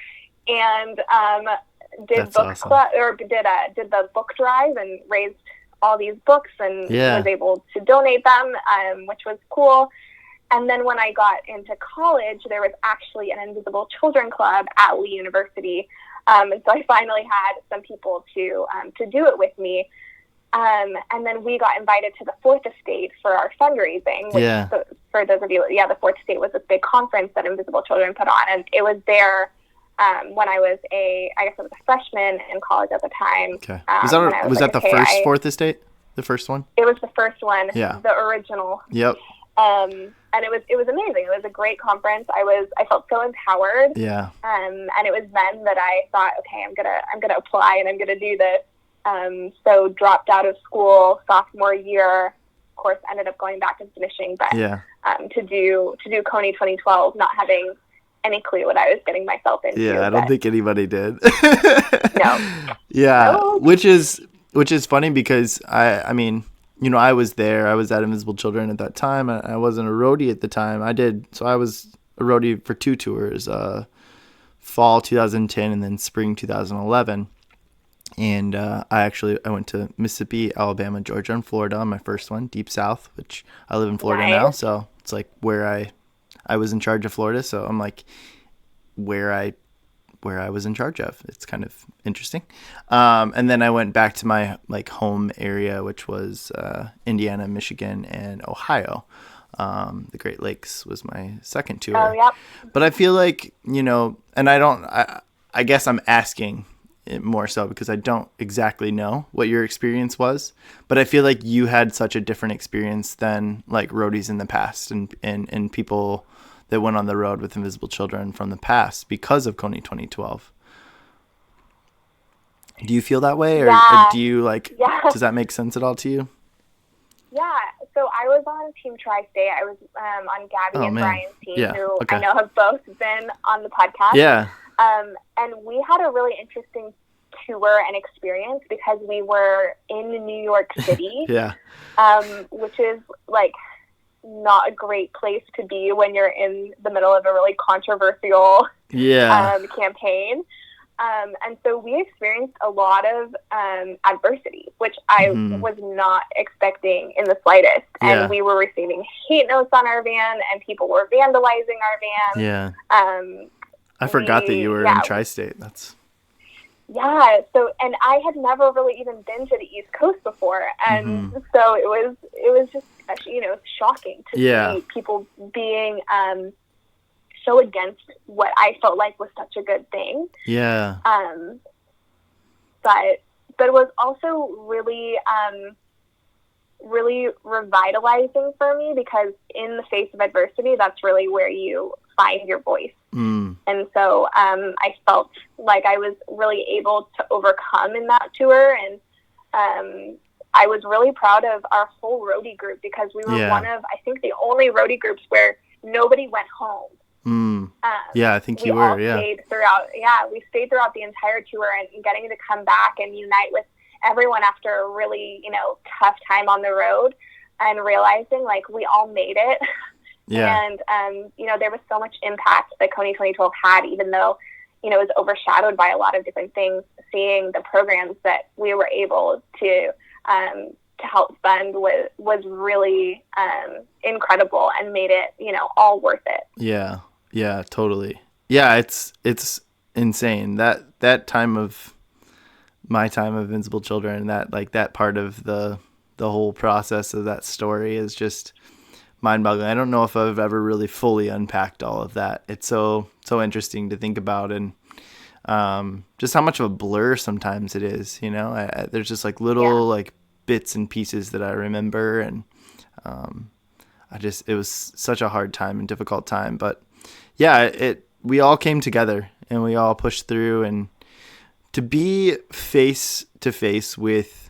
and did That's book awesome. club, or did the book drive and raised all these books and was able to donate them, which was cool. And then when I got into college, there was actually an Invisible Children Club at Lee University, and so I finally had some people to do it with me. And then we got invited to the Fourth Estate for our fundraising, which, for those of you, the Fourth Estate was this big conference that Invisible Children put on, and it was there when I was a freshman in college at the time. Okay. Was that the first Fourth Estate? The first one? It was the first one. Yeah. The original. Yep. And it was amazing. It was a great conference. I felt so empowered. Yeah. And it was then that I thought, okay, I'm gonna apply and I'm gonna do this. So dropped out of school sophomore year. Of course, ended up going back and finishing, but to do Coney 2012, not having any clue what I was getting myself into. Yeah, I don't think anybody did. No. Yeah, no. Which is funny because I mean, you know, I was there. I was at Invisible Children at that time. I wasn't a roadie at the time. I was a roadie for 2 tours, fall 2010 and then spring 2011. And I went to Mississippi, Alabama, Georgia, and Florida on my first one, Deep South, which I live in Florida now. So it's like where I was in charge of Florida. So I'm like where I was in charge of. It's kind of interesting. And then I went back to my like home area, which was Indiana, Michigan, and Ohio. The Great Lakes was my second tour. Oh, yep. But I feel like, you know, and I guess I'm asking it more so because I don't exactly know what your experience was, but I feel like you had such a different experience than like roadies in the past and people that went on the road with Invisible Children from the past because of Coney 2012. Do you feel that way, or do you does that make sense at all to you? Yeah, so I was on Team Tri-State. I was on Gabby and Brian's team, who I know have both been on the podcast. Yeah. And we had a really interesting tour and experience because we were in New York City, which is like not a great place to be when you're in the middle of a really controversial campaign. And so we experienced a lot of adversity, which I was not expecting in the slightest. Yeah. And we were receiving hate notes on our van, and people were vandalizing our van. Yeah. I forgot that you were in Tri-State. Yeah. So, and I had never really even been to the East Coast before, and so it was just, you know, shocking to see people being so against what I felt like was such a good thing. Yeah. But it was also really really revitalizing for me, because in the face of adversity, that's really where you find your voice. And so I felt like I was really able to overcome in that tour, and I was really proud of our whole roadie group, because we were one of, I think, the only roadie groups where nobody went home. I think you were. We stayed throughout the entire tour, and getting to come back and unite with everyone after a really, you know, tough time on the road, and realizing like we all made it. Yeah. And, you know, there was so much impact that Coney 2012 had, even though, you know, it was overshadowed by a lot of different things. Seeing the programs that we were able to help fund was really incredible, and made it, you know, all worth it. Yeah. Yeah, totally. Yeah, it's insane. That time of my time of Invincible Children, that part of the whole process of that story is just mind-boggling. I don't know if I've ever really fully unpacked all of that. It's so interesting to think about, and just how much of a blur sometimes it is, you know. There's just like little like bits and pieces that I remember, and it was such a hard time and difficult time, but we all came together and we all pushed through, and to be face to face with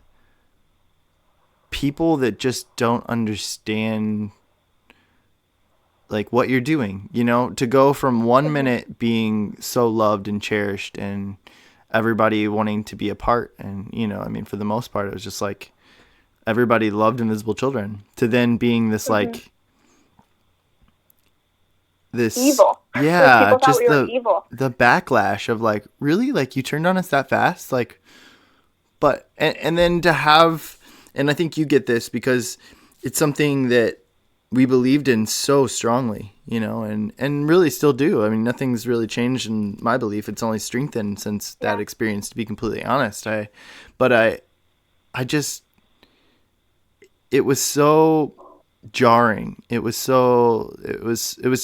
people that just don't understand like what you're doing, you know, to go from 1 minute being so loved and cherished and everybody wanting to be a part. And, you know, I mean, for the most part, it was just like everybody loved Invisible Children, to then being this like this evil. Yeah, People just thought we were evil. The backlash of like, really, like you turned on us that fast, like, but and then to have, and I think you get this because it's something that we believed in so strongly, you know, and really still do. I mean, nothing's really changed in my belief. It's only strengthened since that experience, to be completely honest. I just, it was so jarring. It was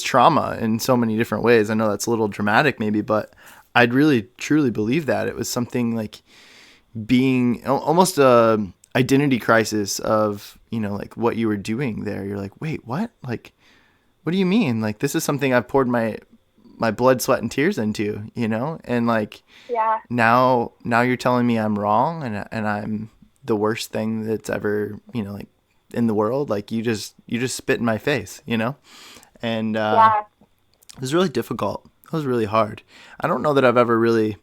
trauma in so many different ways. I know that's a little dramatic maybe, but I'd really truly believe that it was something like being almost a identity crisis of, you know, like what you were doing there. You're like, wait, what? Like, what do you mean? Like, this is something I've poured my blood, sweat, and tears into, you know? And like, now you're telling me I'm wrong and I'm the worst thing that's ever, you know, like in the world. Like you just spit in my face, you know? And it was really difficult. It was really hard. I don't know that I've ever really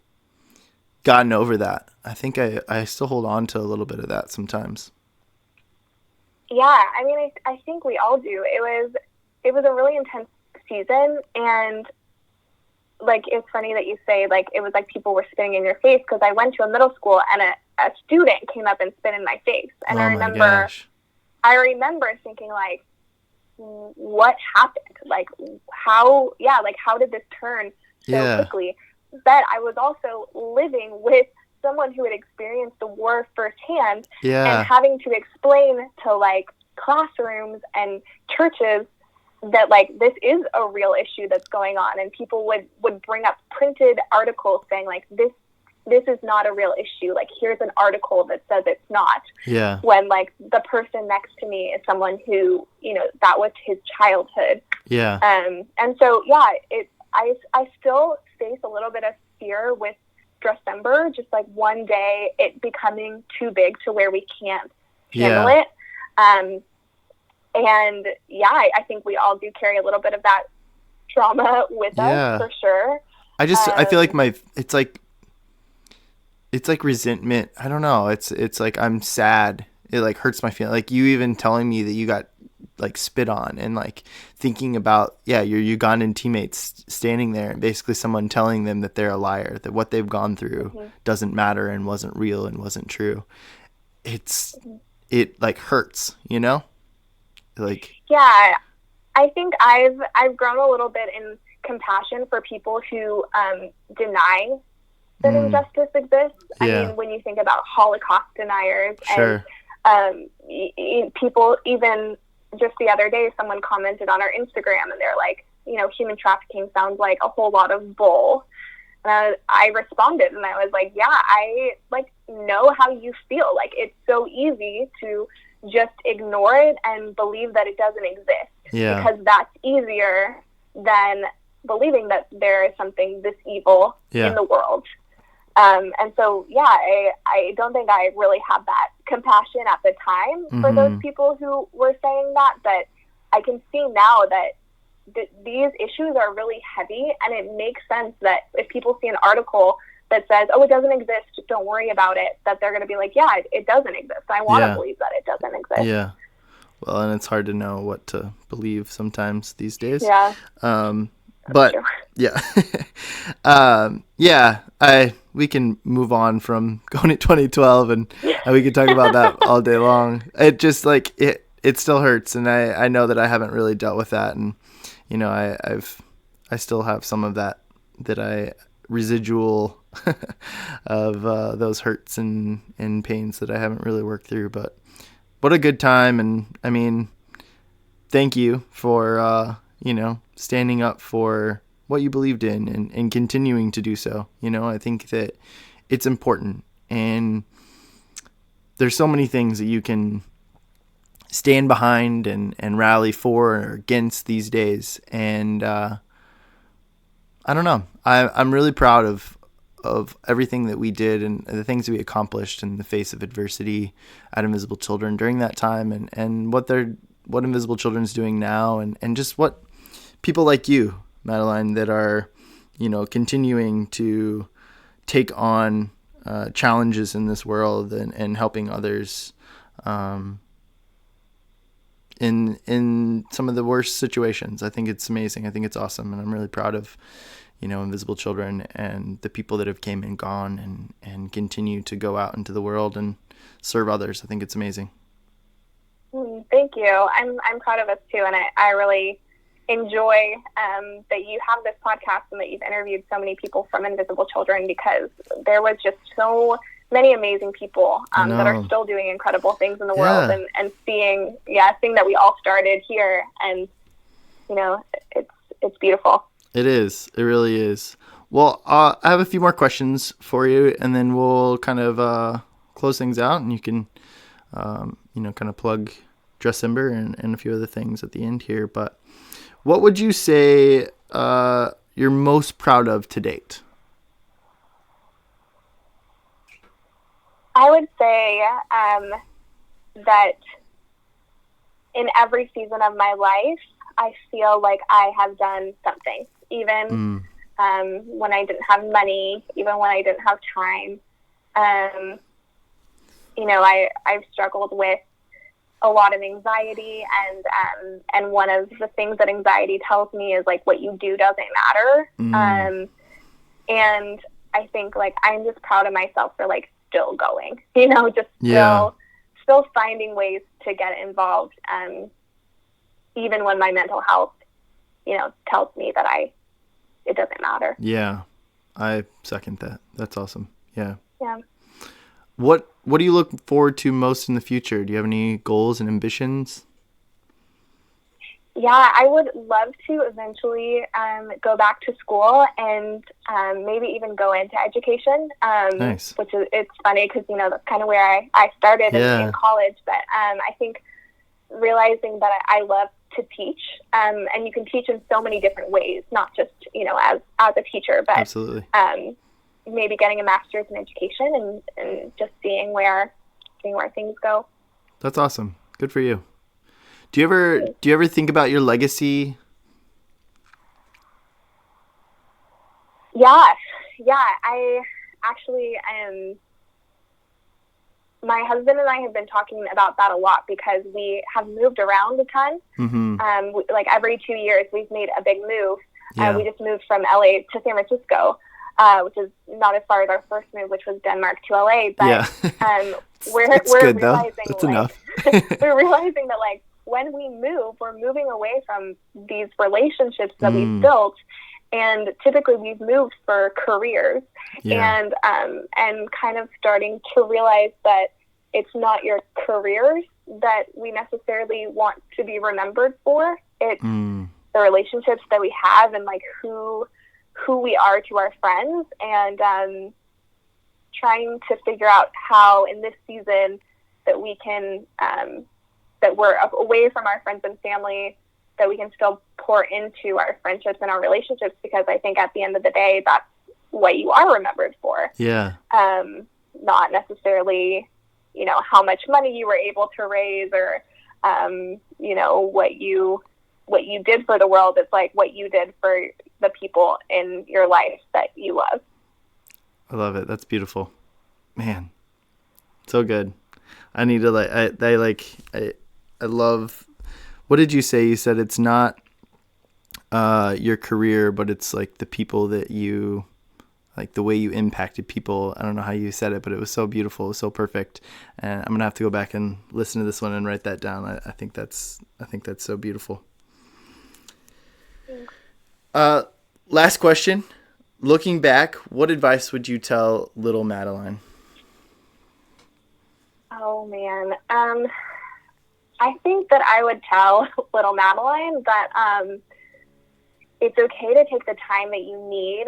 gotten over that. I think I still hold on to a little bit of that sometimes. Yeah, I mean, I think we all do. It was a really intense season, and like, it's funny that you say, like, it was like people were spitting in your face, because I went to a middle school and a student came up and spit in my face. And I remember thinking, like, what happened? Like, how did this turn so quickly? But I was also living with someone who had experienced the war firsthand and having to explain to, like, classrooms and churches that, like, this is a real issue that's going on. And people would bring up printed articles saying, like, this is not a real issue. Like, here's an article that says it's not. Yeah. When, like, the person next to me is someone who, you know, that was his childhood. Yeah. And so, I still face a little bit of fear with Dressember, just like one day it becoming too big to where we can't handle it. And I think we all do carry a little bit of that trauma with us, for sure. I feel like it's like resentment. I don't know. It's like I'm sad. It like hurts my feeling. Like you even telling me that you got like spit on, and like thinking about your Ugandan teammates standing there and basically someone telling them that they're a liar, that what they've gone through doesn't matter and wasn't real and wasn't true. It like hurts, you know? Like, yeah, I think I've grown a little bit in compassion for people who deny that injustice exists. I mean, when you think about Holocaust deniers and people, even just the other day, someone commented on our Instagram and they're like, you know, human trafficking sounds like a whole lot of bull. And I responded and I was like, yeah, I like know how you feel. Like, it's so easy to just ignore it and believe that it doesn't exist. Yeah. Because that's easier than believing that there is something this evil in the world. And so, I don't think I really had that compassion at the time for those people who were saying that, but I can see now that these issues are really heavy, and it makes sense that if people see an article that says, oh, it doesn't exist, don't worry about it, that they're going to be like, yeah, it doesn't exist. I want to believe that it doesn't exist. Yeah. Well, and it's hard to know what to believe sometimes these days. Yeah. But we can move on from going to 2012 and we can talk about that all day long. It just like it still hurts, and I know that I haven't really dealt with that, and you know I still have some of that I residual of those hurts and pains that I haven't really worked through. But what a good time, and I mean, thank you for standing up for what you believed in and continuing to do so. You know, I think that it's important, and there's so many things that you can stand behind and rally for or against these days. And I don't know. I'm really proud of everything that we did and the things that we accomplished in the face of adversity at Invisible Children during that time, and what Invisible Children's doing now, and just what people like you, Madeline, that are, continuing to take on challenges in this world and helping others in some of the worst situations. I think it's amazing. I think it's awesome. And I'm really proud of, Invisible Children and the people that have came and gone and continue to go out into the world and serve others. I think it's amazing. Thank you. I'm proud of us too. And I really enjoy that you have this podcast and that you've interviewed so many people from Invisible Children, because there was just so many amazing people that are still doing incredible things in the world, and seeing that we all started here, and it's beautiful. It is. It really is. Well, I have a few more questions for you, and then we'll kind of close things out, and you can kind of plug Dressember and a few other things at the end here. But what would you say you're most proud of to date? I would say that in every season of my life, I feel like I have done something, even when I didn't have money, even when I didn't have time. I've struggled with a lot of anxiety, and one of the things that anxiety tells me is like what you do doesn't matter. And I think like I'm just proud of myself for like still going, still finding ways to get involved, even when my mental health, tells me that it doesn't matter. Yeah, I second that. That's awesome. Yeah. Yeah. What do you look forward to most in the future? Do you have any goals and ambitions? Yeah, I would love to eventually go back to school and maybe even go into education. Nice. Which it's funny because, that's kind of where I started in college. But I think realizing that I love to teach, and you can teach in so many different ways, not just, as a teacher, but absolutely. Maybe getting a master's in education and just seeing where things go. That's awesome. Good for you. Do you ever think about your legacy? Yeah. I actually my husband and I have been talking about that a lot because we have moved around a ton. Mm-hmm. Like every 2 years, we've made a big move. We just moved from LA to San Francisco, which is not as far as our first move, which was Denmark to LA. But we're good, realizing that's enough. we're realizing that like when we move, we're moving away from these relationships that we've built. And typically we've moved for careers, and kind of starting to realize that it's not your careers that we necessarily want to be remembered for. It's the relationships that we have and like who we are to our friends, and trying to figure out how in this season that we can, that we're away from our friends and family, that we can still pour into our friendships and our relationships, because I think at the end of the day, that's what you are remembered for. Yeah. Not necessarily, how much money you were able to raise or, what you did for the world. It's like what you did for the people in your life that you love. I love it. That's beautiful, man. So good. I need to I love. What did you say? You said it's not your career, but it's like the people that you, like the way you impacted people. I don't know how you said it, but it was so beautiful. It was so perfect. And I'm going to have to go back and listen to this one and write that down. I think that's so beautiful. Last question. Looking back, what advice would you tell little Madeline? Oh, man. I think that I would tell little Madeline that it's okay to take the time that you need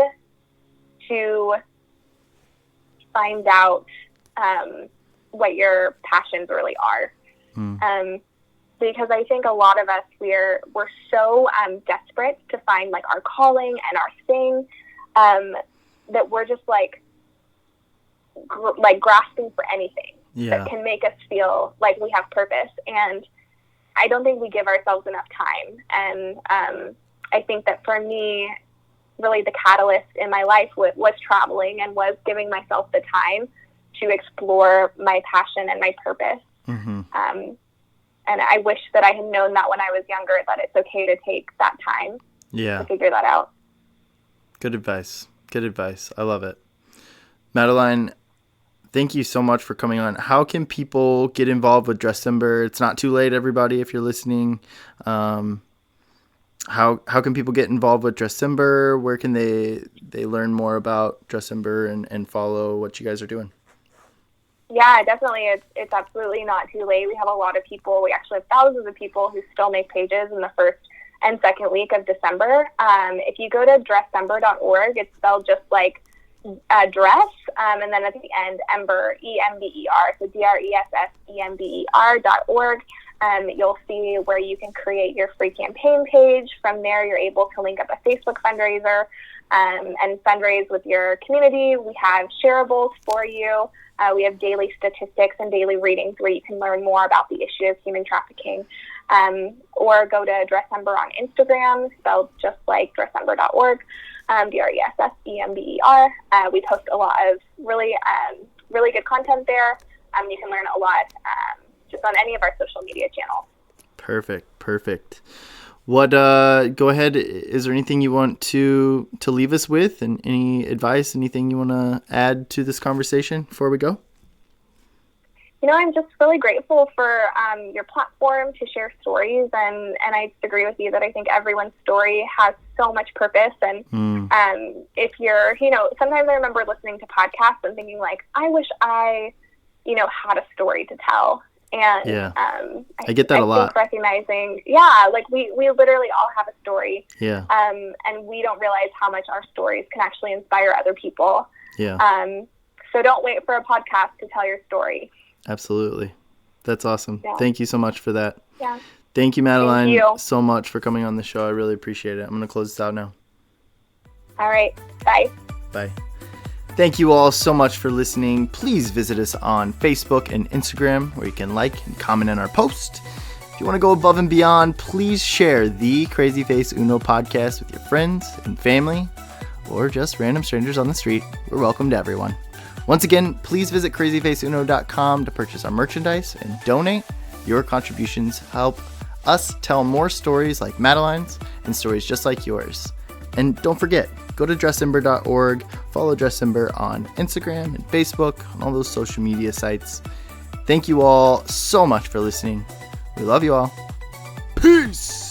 to find out what your passions really are. Because I think a lot of us, we're so desperate to find like our calling and our thing, that we're just like grasping for anything that can make us feel like we have purpose. And I don't think we give ourselves enough time. And I think that for me, really the catalyst in my life was traveling and was giving myself the time to explore my passion and my purpose. Mm-hmm. And I wish that I had known that when I was younger, that it's okay to take that time to figure that out. Good advice. Good advice. I love it. Madeline, thank you so much for coming on. How can people get involved with Dressember? It's not too late, everybody, if you're listening. How can people get involved with Dressember? Where can they learn more about Dressember and follow what you guys are doing? Yeah, definitely. It's absolutely not too late. We have a lot of people. We actually have thousands of people who still make pages in the first and second week of December. If you go to Dressember.org, it's spelled just like dress, and then at the end, Ember, E-M-B-E-R, so DRESSEMBER.org. You'll see where you can create your free campaign page. From there, you're able to link up a Facebook fundraiser and fundraise with your community. We have shareables for you. We have daily statistics and daily readings where you can learn more about the issue of human trafficking. Or go to Dressember on Instagram, spelled just like Dressember.org, DRESSEMBER. We post a lot of really good content there. You can learn a lot just on any of our social media channels. Perfect. What? Go ahead. Is there anything you want to leave us with, and any advice? Anything you want to add to this conversation before we go? I'm just really grateful for your platform to share stories, and I agree with you that I think everyone's story has so much purpose. And if you're, sometimes I remember listening to podcasts and thinking like, I wish I, had a story to tell. And I get that a lot. Recognizing, like we literally all have a story. Yeah. And we don't realize how much our stories can actually inspire other people. Yeah. So don't wait for a podcast to tell your story. Absolutely. That's awesome. Yeah. Thank you so much for that. Yeah. Thank you, Madeline, Thank you so much for coming on the show. I really appreciate it. I'm going to close this out now. All right. Bye. Bye. Thank you all so much for listening. Please visit us on Facebook and Instagram, where you can like and comment on our post. If you want to go above and beyond, please share the CrazyFaceUno podcast with your friends and family, or just random strangers on the street. We're welcome to everyone. Once again, please visit crazyfaceuno.com to purchase our merchandise and donate. Your contributions help us tell more stories like Madelines and stories just like yours. And don't forget, go to Dressember.org, follow Dressember on Instagram and Facebook, on all those social media sites. Thank you all so much for listening. We love you all. Peace!